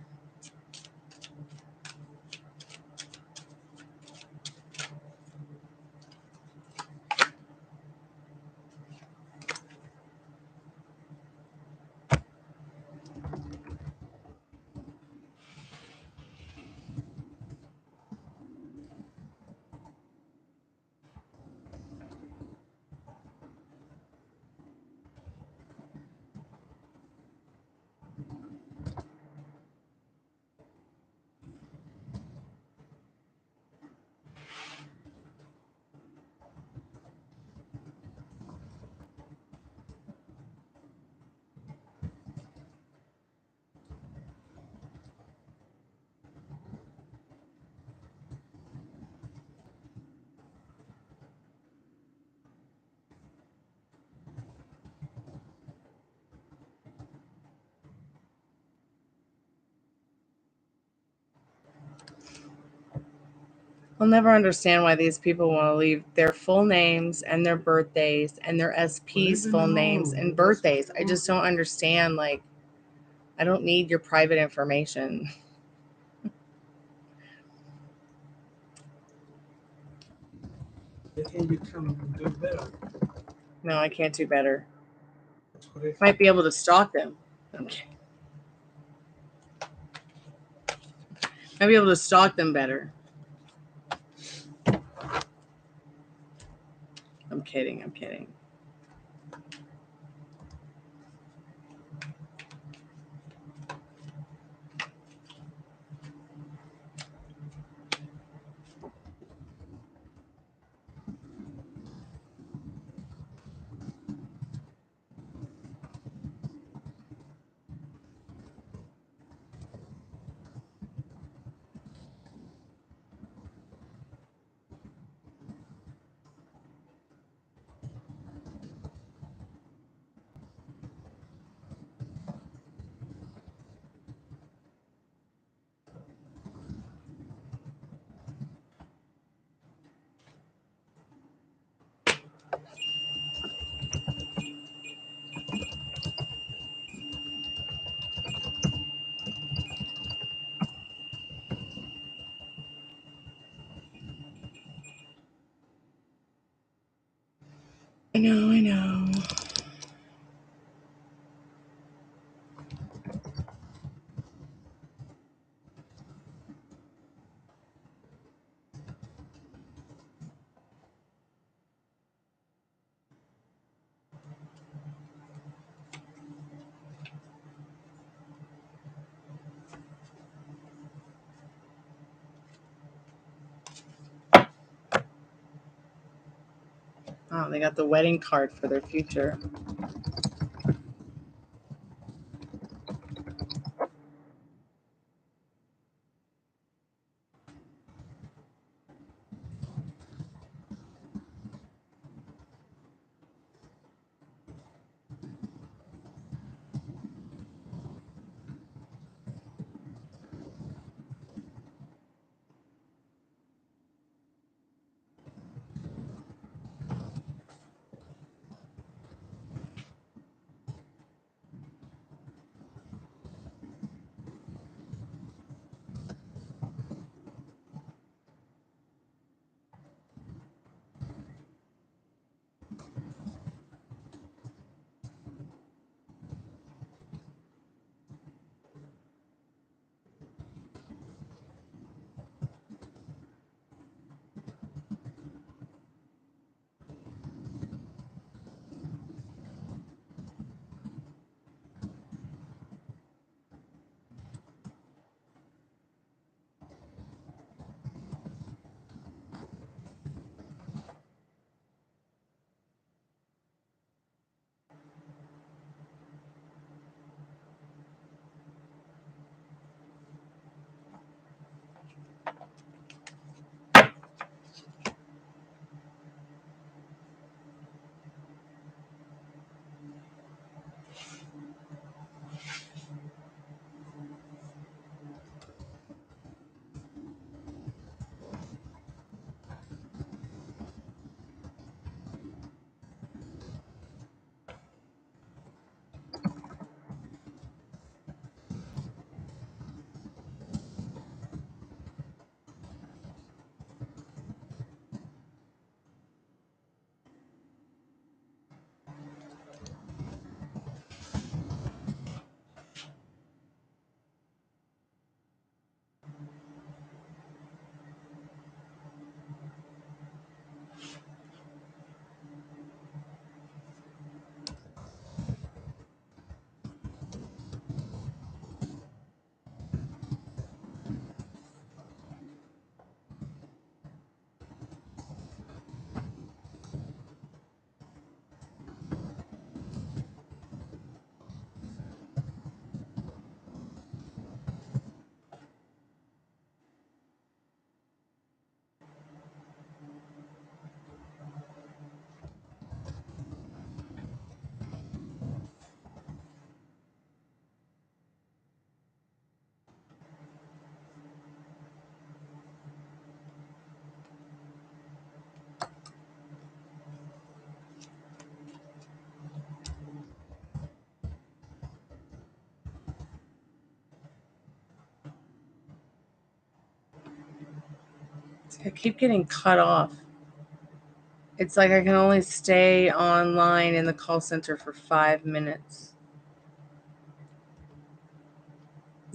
I'll never understand why these people want to leave their full names and their birthdays and their SP's full names and birthdays. I just don't understand. Like, I don't need your private information. They think you can do better. No, I can't do better. That's what they Might be able to stalk them. Okay. I'll be able to stalk them better. I'm kidding. I'm kidding. I know. Oh, they got the wedding card for their future. I keep getting cut off. It's like I can only stay online in the call center for 5 minutes.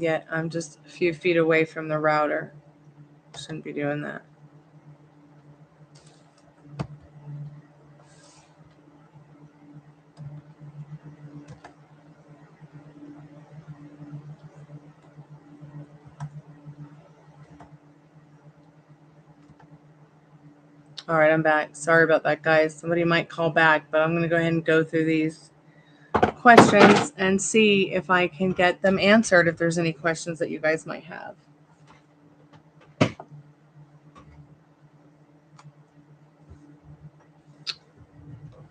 Yet I'm just a few feet away from the router. Shouldn't be doing that. All right, I'm back. Sorry about that, guys. Somebody might call back, but I'm going to go ahead and go through these questions and see if I can get them answered, if there's any questions that you guys might have.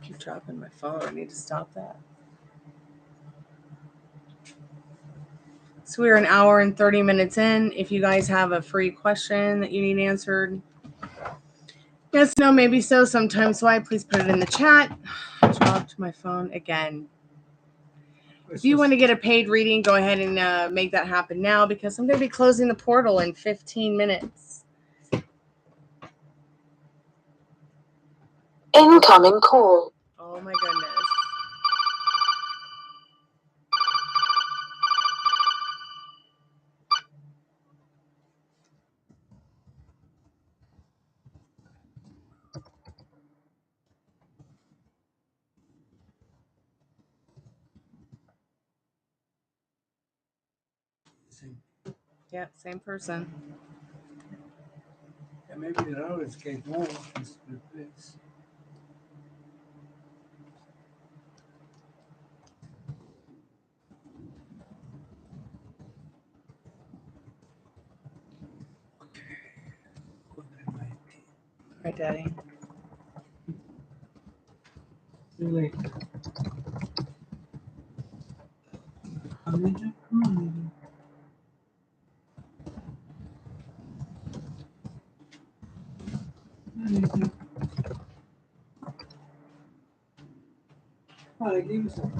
Keep dropping my phone. I need to stop that. So we're an hour and 30 minutes in. If you guys have a free question that you need answered, yes, no, maybe so, sometimes why, please put it in the chat. I dropped my phone again. If you want to get a paid reading, go ahead and make that happen now, because I'm going to be closing the portal in 15 minutes. Incoming call. Oh my goodness. Same. Yeah, same person. Yeah, maybe the others get more office with this. Good night. Right, Daddy. See you later. Come on, Ninja. I gave you some.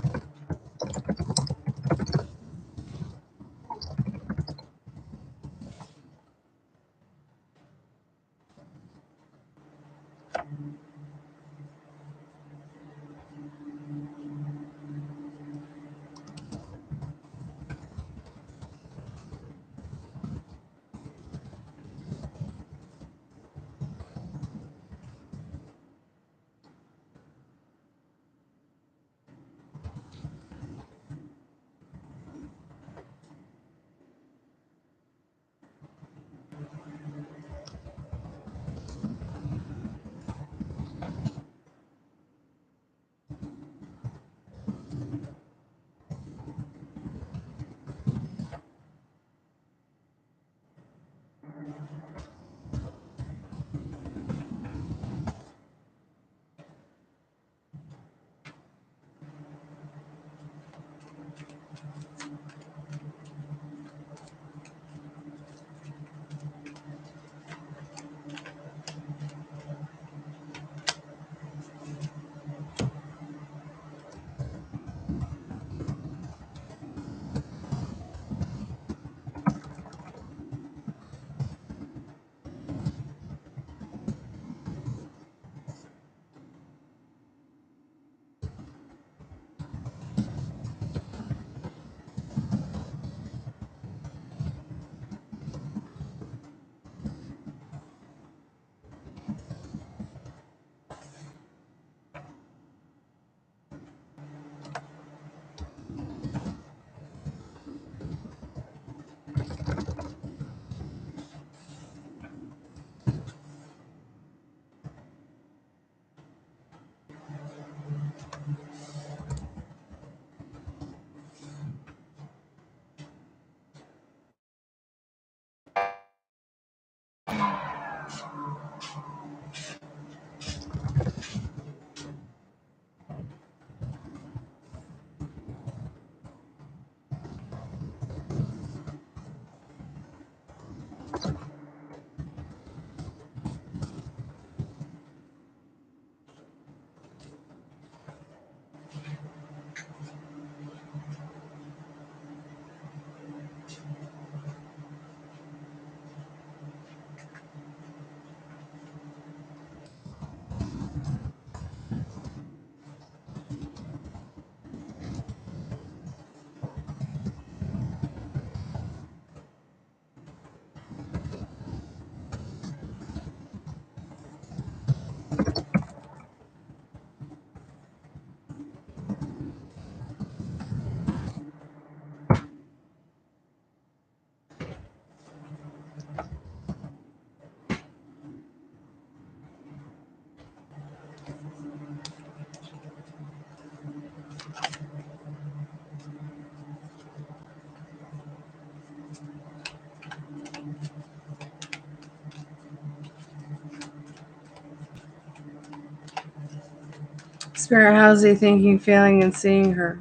Spirit, how's he thinking, feeling, and seeing her?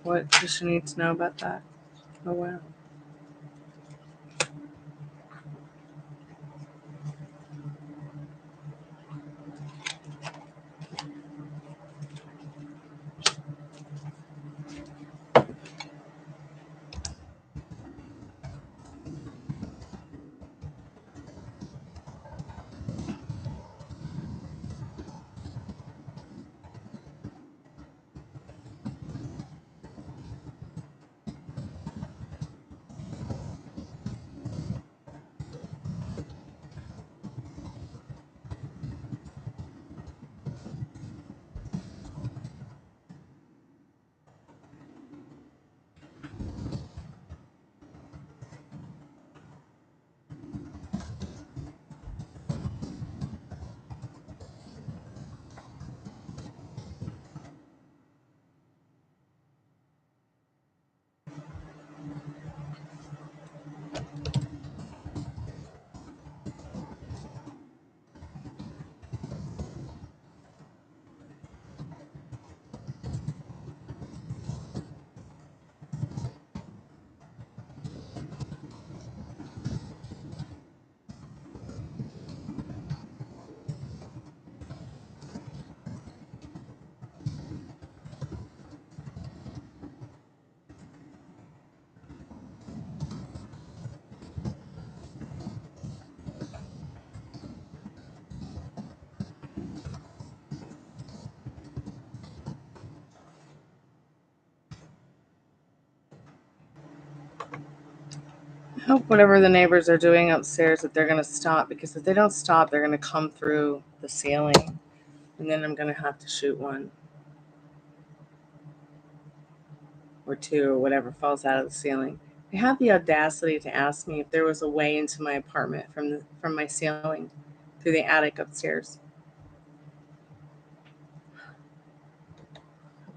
What does she need to know about that? Oh, wow. I hope whatever the neighbors are doing upstairs that they're going to stop, because if they don't stop, they're going to come through the ceiling, and then I'm going to have to shoot one or two or whatever falls out of the ceiling. They have the audacity to ask me if there was a way into my apartment from my ceiling through the attic upstairs.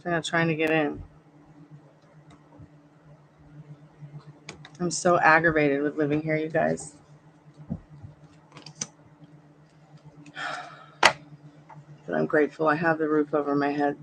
They're not trying to get in. I'm so aggravated with living here, you guys. But I'm grateful I have the roof over my head.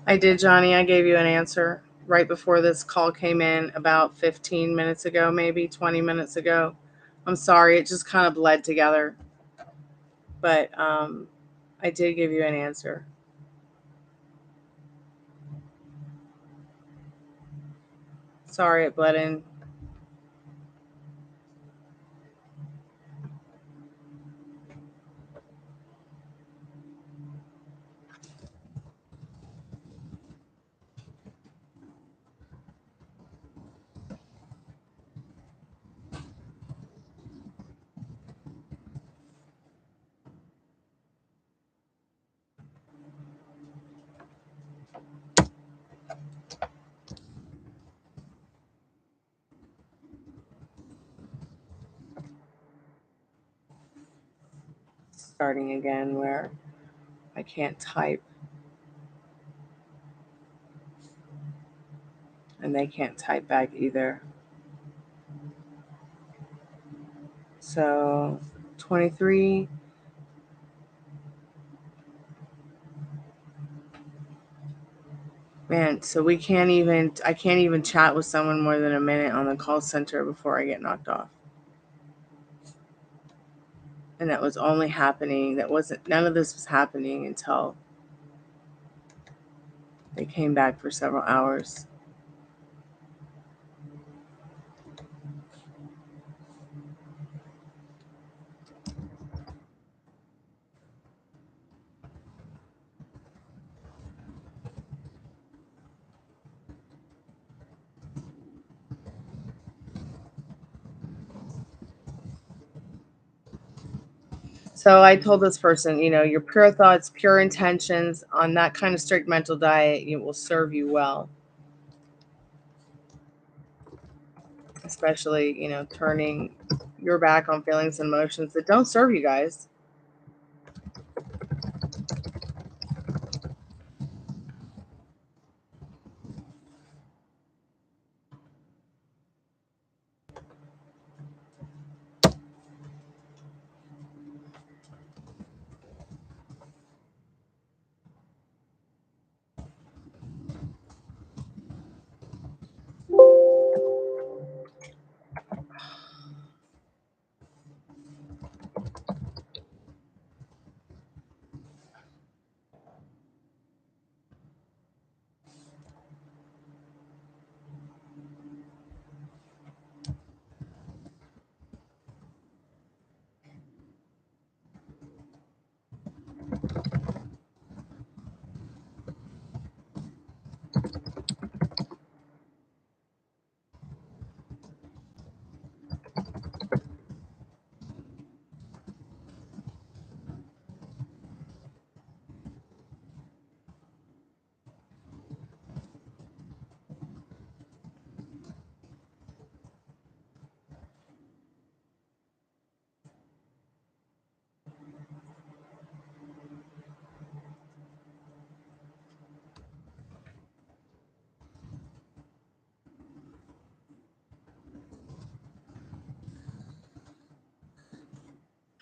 I did, Johnny. I gave you an answer right before this call came in about 15 minutes ago, maybe 20 minutes ago. I'm sorry. It just kind of bled together. But I did give you an answer. Sorry it bled in. Starting again where I can't type. And they can't type back either. So 23. Man, so I can't even chat with someone more than a minute on the call center before I get knocked off. And that was only happening, none of this was happening until they came back for several hours. So I told this person, your pure thoughts, pure intentions on that kind of strict mental diet, it will serve you well. Especially, turning your back on feelings and emotions that don't serve you guys.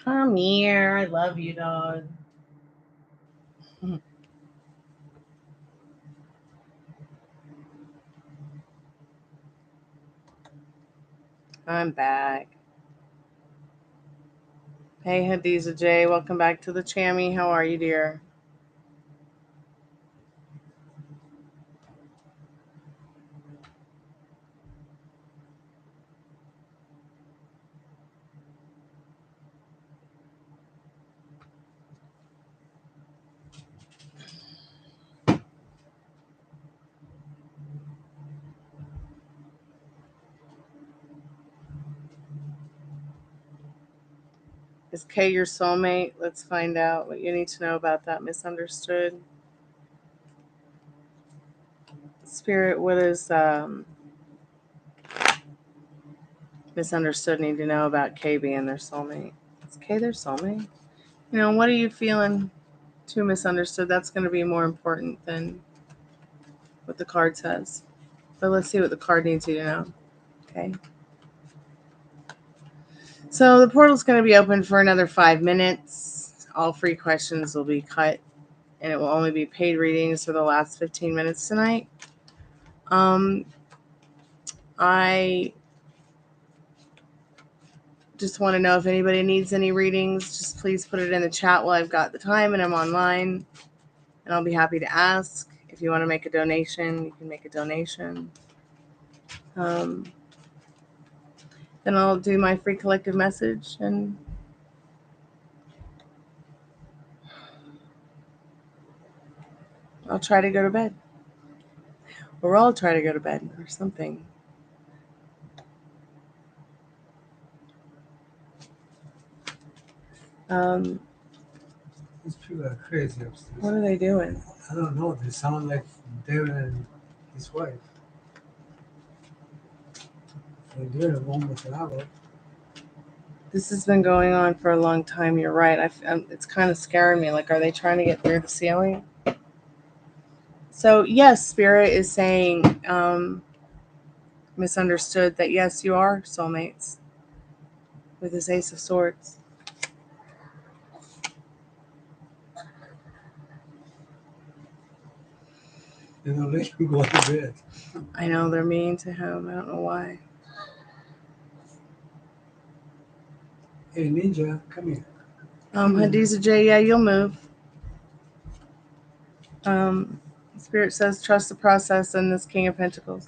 Come here. I love you, dog. I'm back. Hey, Hadiza J. Welcome back to the Chammy. How are you, dear? Is Kay your soulmate? Let's find out what you need to know about that misunderstood. Spirit, what is misunderstood need to know about Kay being their soulmate? Is Kay their soulmate? What are you feeling too misunderstood? That's going to be more important than what the card says. But let's see what the card needs you to know. Okay. So the portal's going to be open for another 5 minutes. All free questions will be cut, and it will only be paid readings for the last 15 minutes tonight. I just want to know if anybody needs any readings. Just please put it in the chat while I've got the time and I'm online, and I'll be happy to ask. If you want to make a donation, you can make a donation. Then I'll do my free collective message, and I'll try to go to bed. Or I'll try to go to bed or something. These people are crazy upstairs. What are they doing? I don't know. They sound like David and his wife. They're doing a moment an hour. This has been going on for a long time. You're right. It's kind of scaring me. Like, are they trying to get through the ceiling? So, yes, Spirit is saying, misunderstood, that yes, you are soulmates with this Ace of Swords. They don't let you go to bed. I know they're mean to him. I don't know why. Hey, Ninja, come here. Hadiza J, yeah, you'll move. Spirit says, trust the process in this King of Pentacles.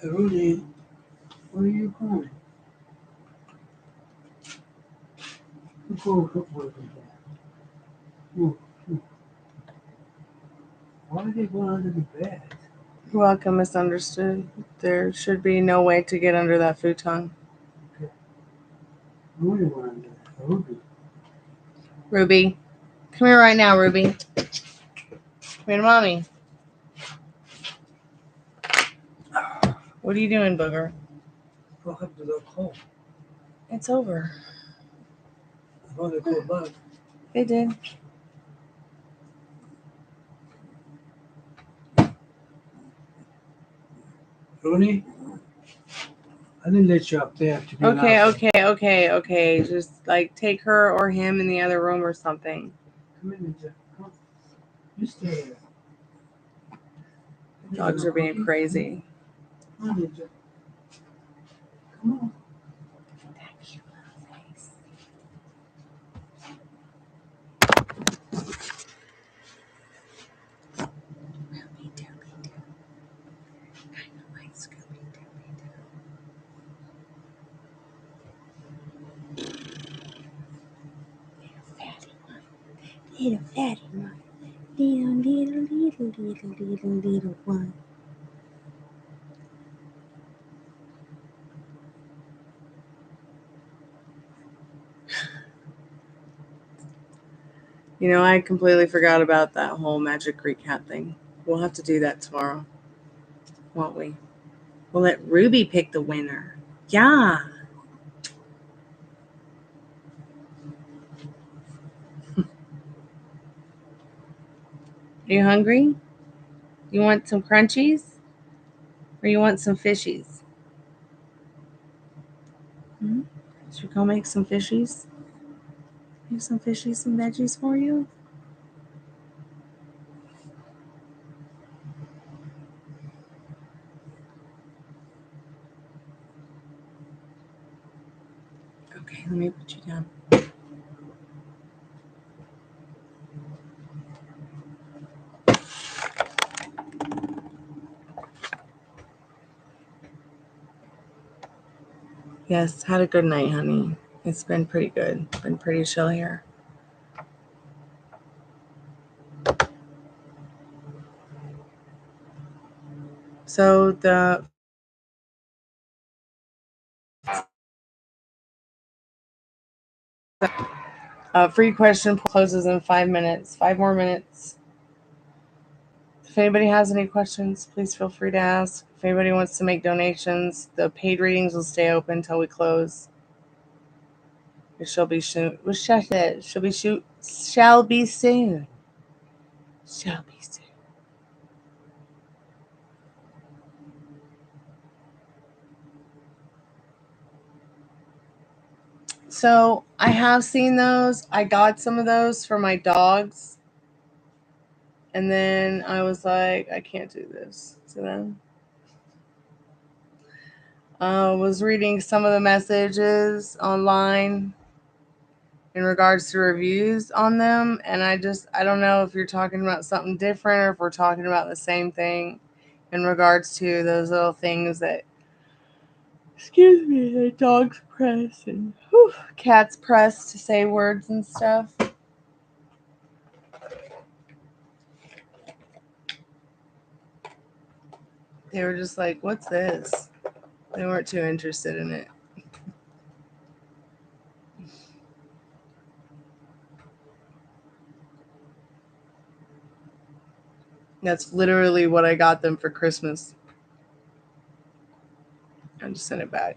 Rudy, where are you going? Go look for them. Why are they going under the bed? Welcome, misunderstood. There should be no way to get under that futon. Okay. Rudy went under there. Rudy. Ruby. Come here right now, Ruby. Come here to mommy. What are you doing, booger? Fuck up to the hole. It's over. I thought they called back. They did. Rudy, I didn't let you up there to be an asshole. Okay. Just like take her or him in the other room or something. Come in, Ninja. Come. You stay there. Dogs are being crazy. Come on, Ninja. Come on. Little fatty one. Little one. You know, I completely forgot about that whole Magic Greek hat thing. We'll have to do that tomorrow, won't we? We'll let Ruby pick the winner. Yeah. Are you hungry? You want some crunchies? Or you want some fishies? Should we go make some fishies? Make some fishies, some veggies for you? Okay, let me put you down. Yes, had a good night, honey. It's been pretty good. Been pretty chill here. So the free question closes in 5 minutes. 5 more minutes. If anybody has any questions, please feel free to ask. If anybody wants to make donations, the paid readings will stay open until we close. It shall be soon. Shall be soon. Shall be soon. Shall be soon. So I have seen those. I got some of those for my dogs. And then I was like, I can't do this to them. Was reading some of the messages online in regards to reviews on them. And I don't know if you're talking about something different or if we're talking about the same thing in regards to those little things that, excuse me, the dogs press and cats press to say words and stuff. They were just like, what's this? They weren't too interested in it. That's literally what I got them for Christmas. I just sent it back.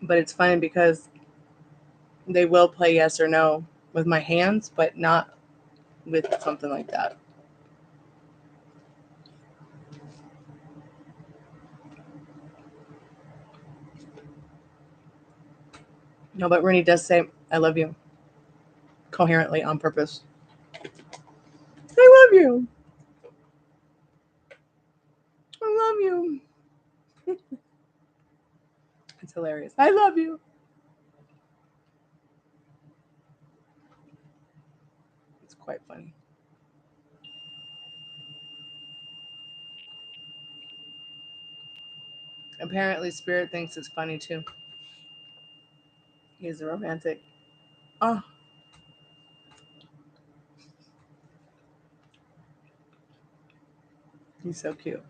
But it's funny because they will play yes or no with my hands, but not with something like that. No, but Rooney does say, I love you. Coherently, on purpose. I love you. I love you. It's hilarious. I love you. quite funny. Apparently, Spirit thinks it's funny too. He's a romantic. Oh. He's so cute.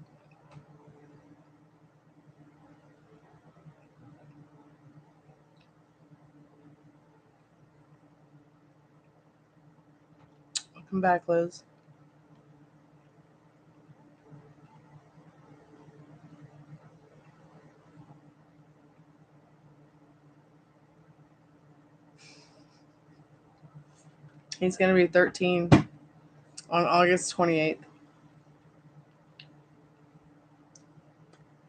Welcome back, Liz. He's going to be 13 on August 28th.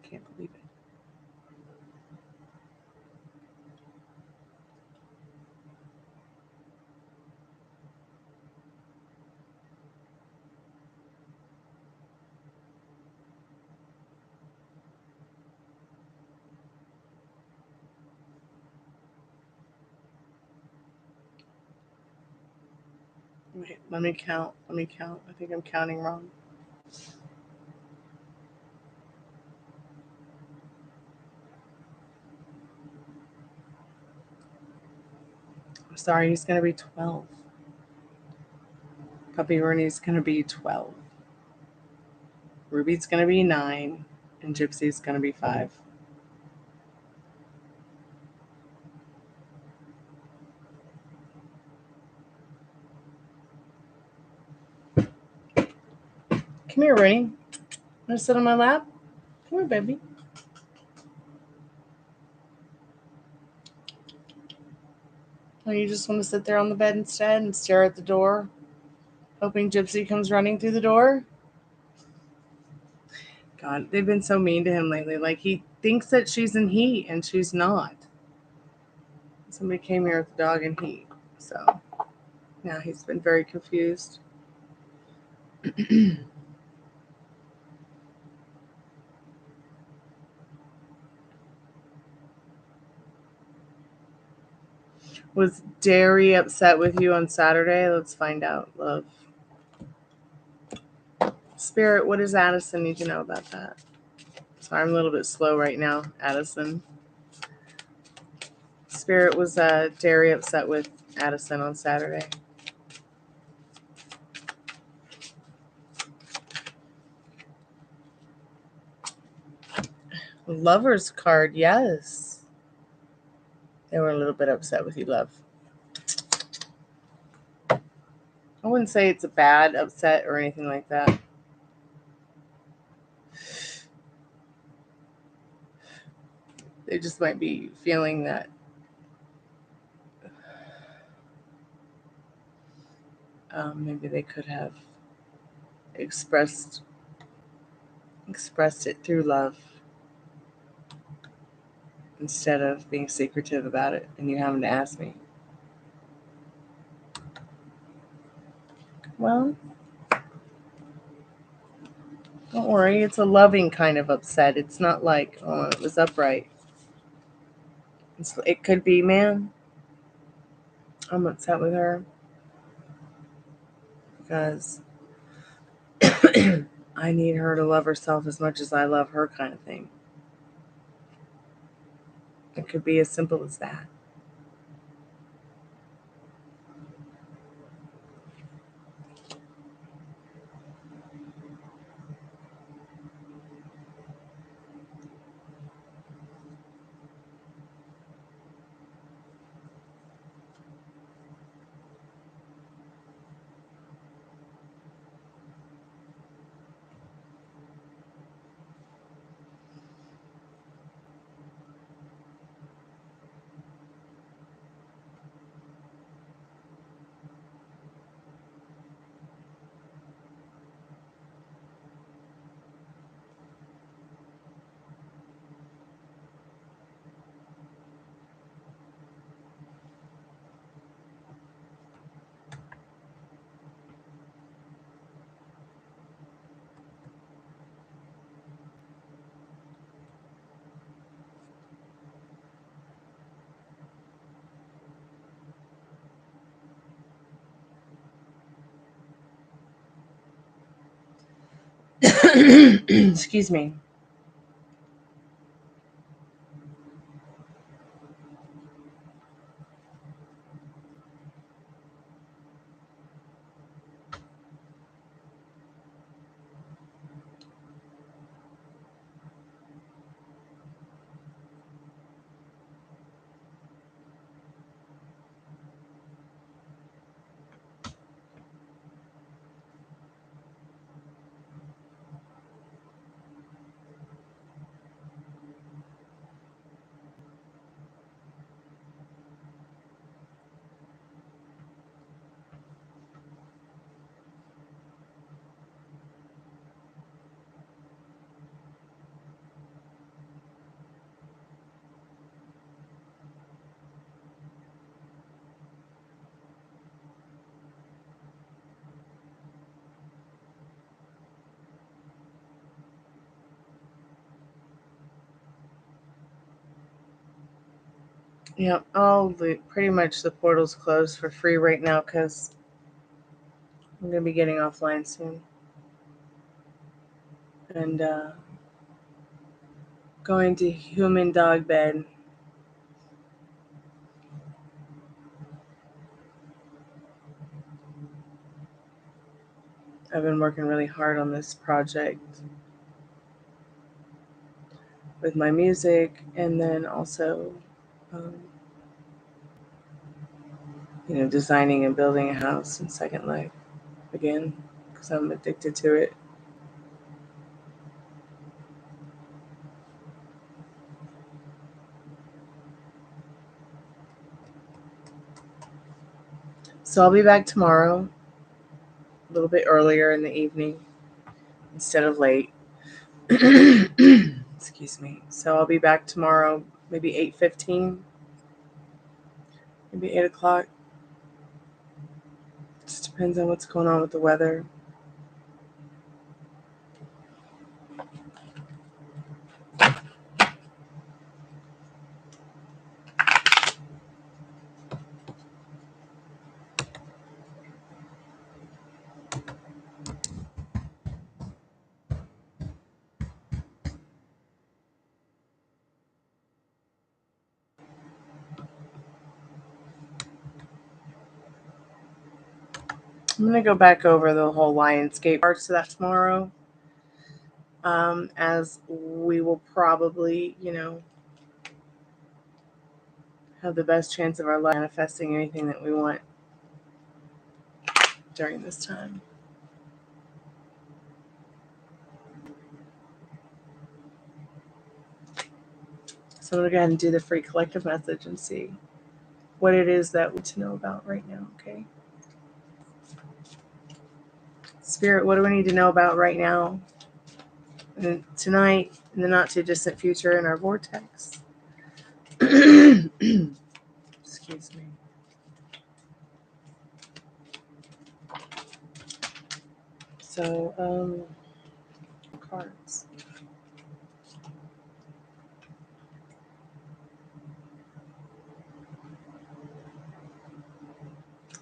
Can't believe it. Wait, let me count. I think I'm counting wrong. I'm sorry, he's going to be 12. Puppy Rooney's going to be 12. Ruby's going to be 9. And Gypsy's going to be 5. Come here, Rooney. Want to sit on my lap? Come here, baby. Or you just want to sit there on the bed instead and stare at the door, hoping Gypsy comes running through the door? God, they've been so mean to him lately. Like, he thinks that she's in heat, and she's not. Somebody came here with the dog in heat. So, now he's been very confused. Was Derry upset with you on Saturday? Let's find out, love. Spirit, what does Addison need to know about that? Sorry, I'm a little bit slow right now, Addison. Spirit, was Derry upset with Addison on Saturday? Lover's card, yes. They were a little bit upset with you, love. I wouldn't say it's a bad upset or anything like that. They just might be feeling that maybe they could have expressed it through love instead of being secretive about it and you having to ask me. Well, don't worry. It's a loving kind of upset. It's not like, oh, it was upright. It could be, man, I'm upset with her because I need her to love herself as much as I love her, kind of thing. It could be as simple as that. Excuse me. Yeah, pretty much the portal's closed for free right now because I'm going to be getting offline soon. And going to human dog bed. I've been working really hard on this project with my music, and then also, designing and building a house in Second Life again, because I'm addicted to it. So I'll be back tomorrow, a little bit earlier in the evening instead of late. Excuse me. So I'll be back tomorrow, maybe 8:15, maybe 8 o'clock. Just depends on what's going on with the weather. I'm going to go back over the whole Lionsgate parts of that tomorrow, as we will probably, have the best chance of our life manifesting anything that we want during this time. So I'm going to go ahead and do the free collective message and see what it is that we need to know about right now, okay? Spirit, what do we need to know about right now? And tonight, in the not too distant future, in our vortex. Excuse me. So, cards.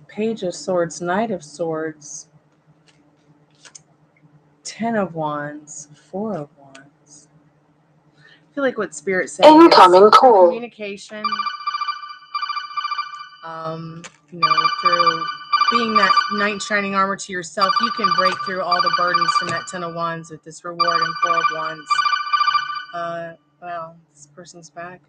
Page of Swords, Knight of Swords, 10 of Wands, 4 of Wands. I feel like what Spirit's saying incoming is call. Communication, through being that knight shining armor to yourself, you can break through all the burdens from that 10 of Wands with this reward and 4 of Wands. Wow, this person's back.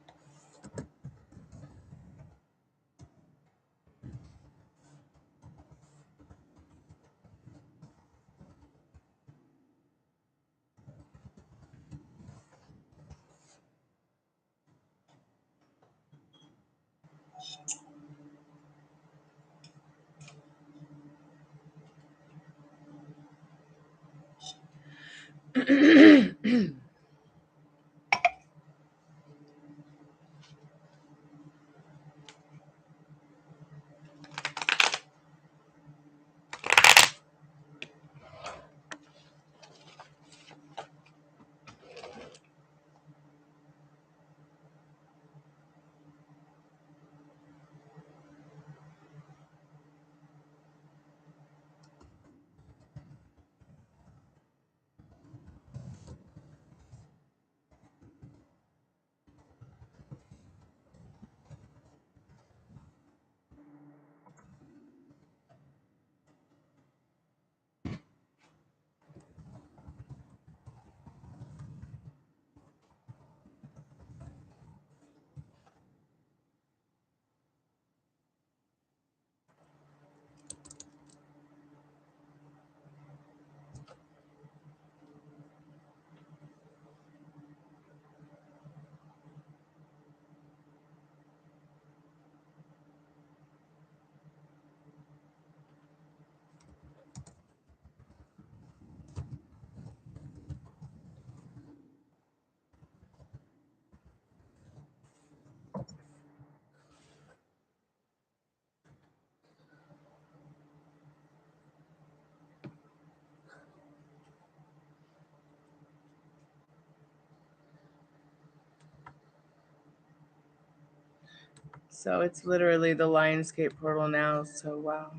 So it's literally the Lionsgate portal now. So wow.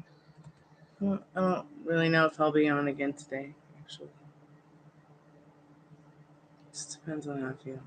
I don't really know if I'll be on again today, actually. Just depends on how I feel.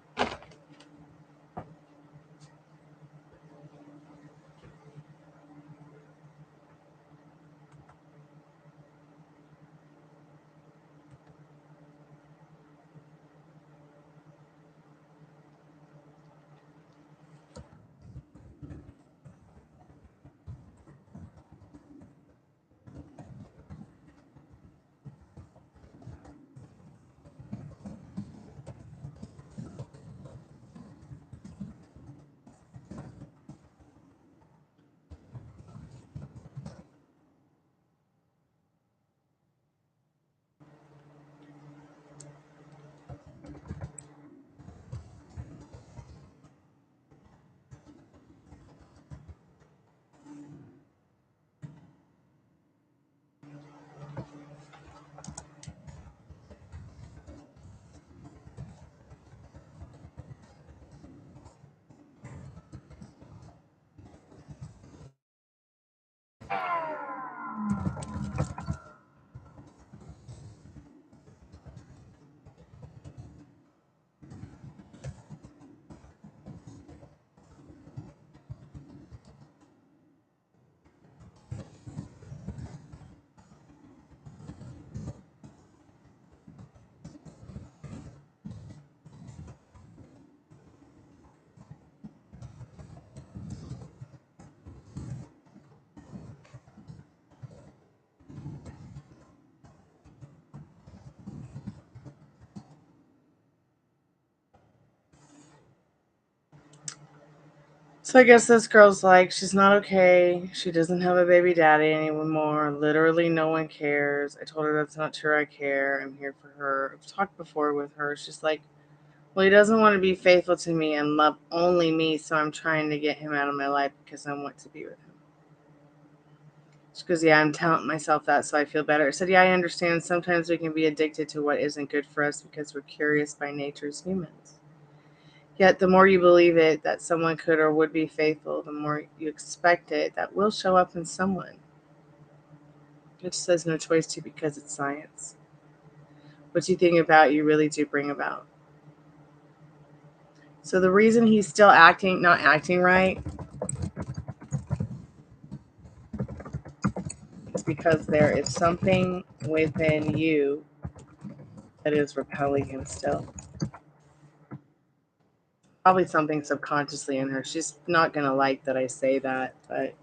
So I guess this girl's like, she's not okay. She doesn't have a baby daddy anymore. Literally, no one cares. I told her that's not true. I care. I'm here for her. I've talked before with her. She's like, well, he doesn't want to be faithful to me and love only me, so I'm trying to get him out of my life because I want to be with him. She goes, yeah, I'm telling myself that so I feel better. I said, yeah, I understand. Sometimes we can be addicted to what isn't good for us because we're curious by nature as humans. Yet the more you believe it, that someone could or would be faithful, the more you expect it, that will show up in someone. It just has no choice to because it's science. What you think about, you really do bring about. So the reason he's still not acting right, is because there is something within you that is repelling him still. Probably something subconsciously in her. She's not going to like that I say that, but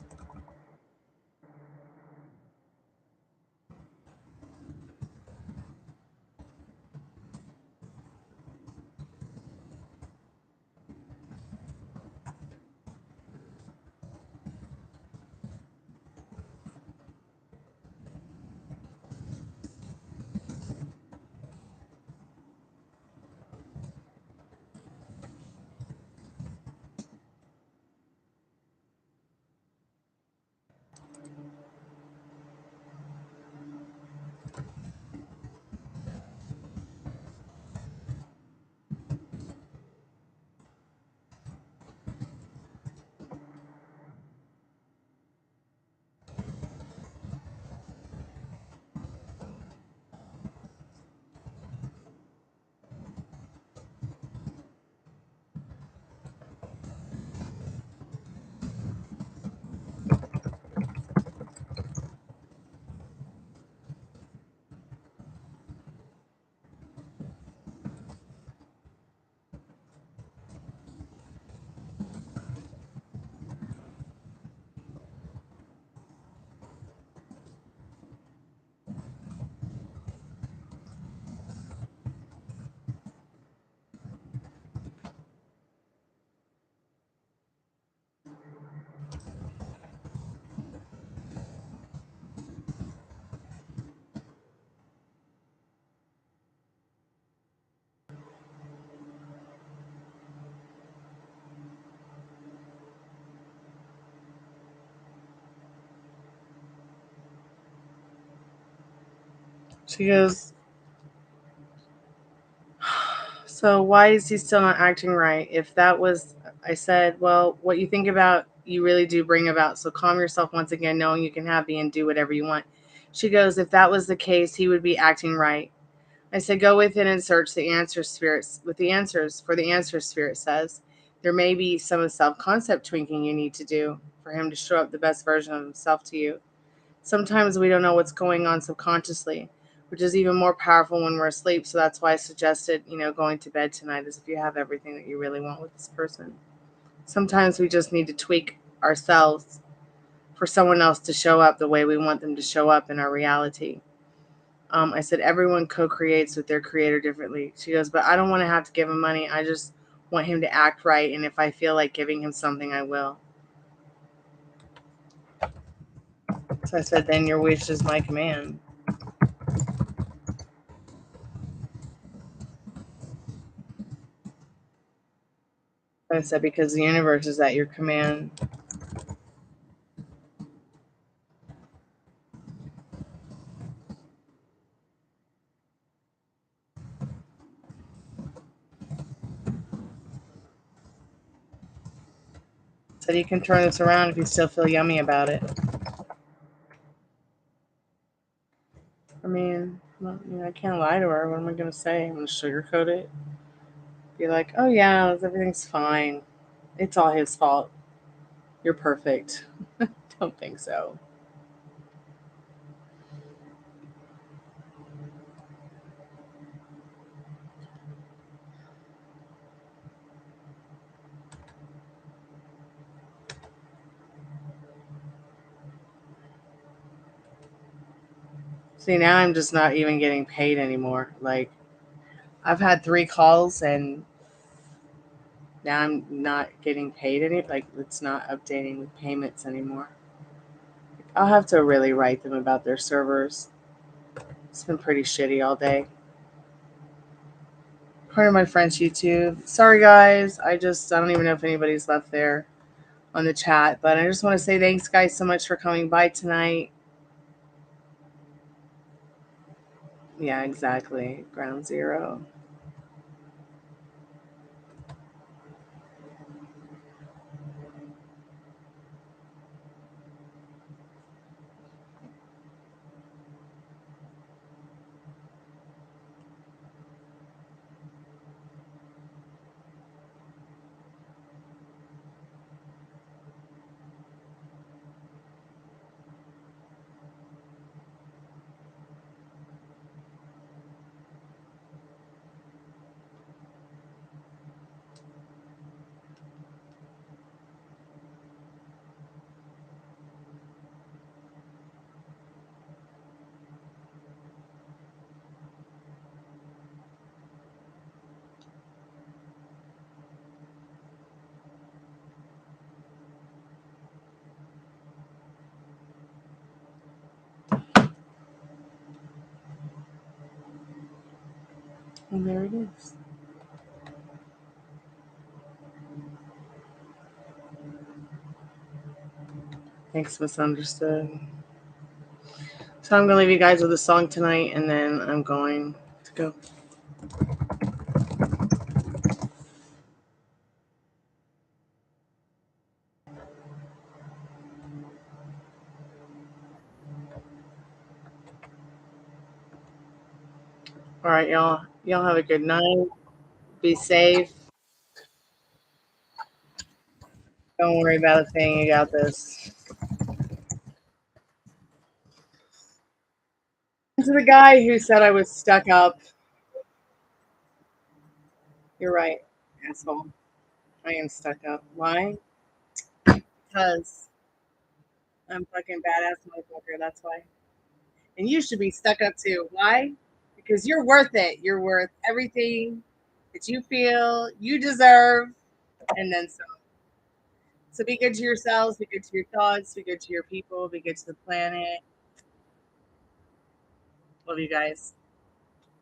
she goes, so why is he still not acting right? If that was, I said, well, what you think about you really do bring about. So calm yourself once again, knowing you can have me and do whatever you want. She goes, if that was the case, he would be acting right. I said, go within and search the answers, spirits, with the answers. For the answers, spirit says, there may be some self-concept tweaking you need to do for him to show up the best version of himself to you. Sometimes we don't know what's going on subconsciously, which is even more powerful when we're asleep. So that's why I suggested, going to bed tonight, is if you have everything that you really want with this person. Sometimes we just need to tweak ourselves for someone else to show up the way we want them to show up in our reality. I said, everyone co-creates with their creator differently. She goes, but I don't want to have to give him money. I just want him to act right. And if I feel like giving him something, I will. So I said, then your wish is my command. I said, because the universe is at your command. Said, you can turn this around if you still feel yummy about it. I mean, well, I can't lie to her. What am I going to say? I'm going to sugarcoat it. Be like, oh yeah, everything's fine. It's all his fault. You're perfect. Don't think so. See, now I'm just not even getting paid anymore. Like, I've had 3 calls and now I'm not getting paid like, it's not updating with payments anymore. I'll have to really write them about their servers. It's been pretty shitty all day. Part of my French YouTube. Sorry guys, I don't even know if anybody's left there on the chat, but I just want to say thanks guys so much for coming by tonight. Yeah, exactly. Ground zero. And there it is. Thanks, misunderstood. So I'm going to leave you guys with a song tonight, and then I'm going to go. All right, y'all. Y'all have a good night. Be safe. Don't worry about a thing. You got this. To the guy who said I was stuck up. You're right, asshole. I am stuck up. Why? Because I'm fucking badass motherfucker. That's why. And you should be stuck up too. Why? Because you're worth it. You're worth everything that you feel you deserve, and then some. So be good to yourselves, be good to your thoughts, be good to your people, be good to the planet. Love you guys.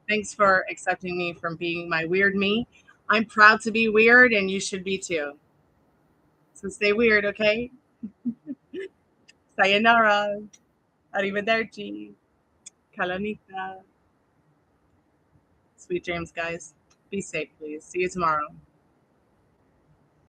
Thanks for accepting me from being my weird me. I'm proud to be weird, and you should be too. So stay weird, okay? Sayonara. Arrivederci. Kalanita. Sweet dreams, guys. Be safe, please. See you tomorrow.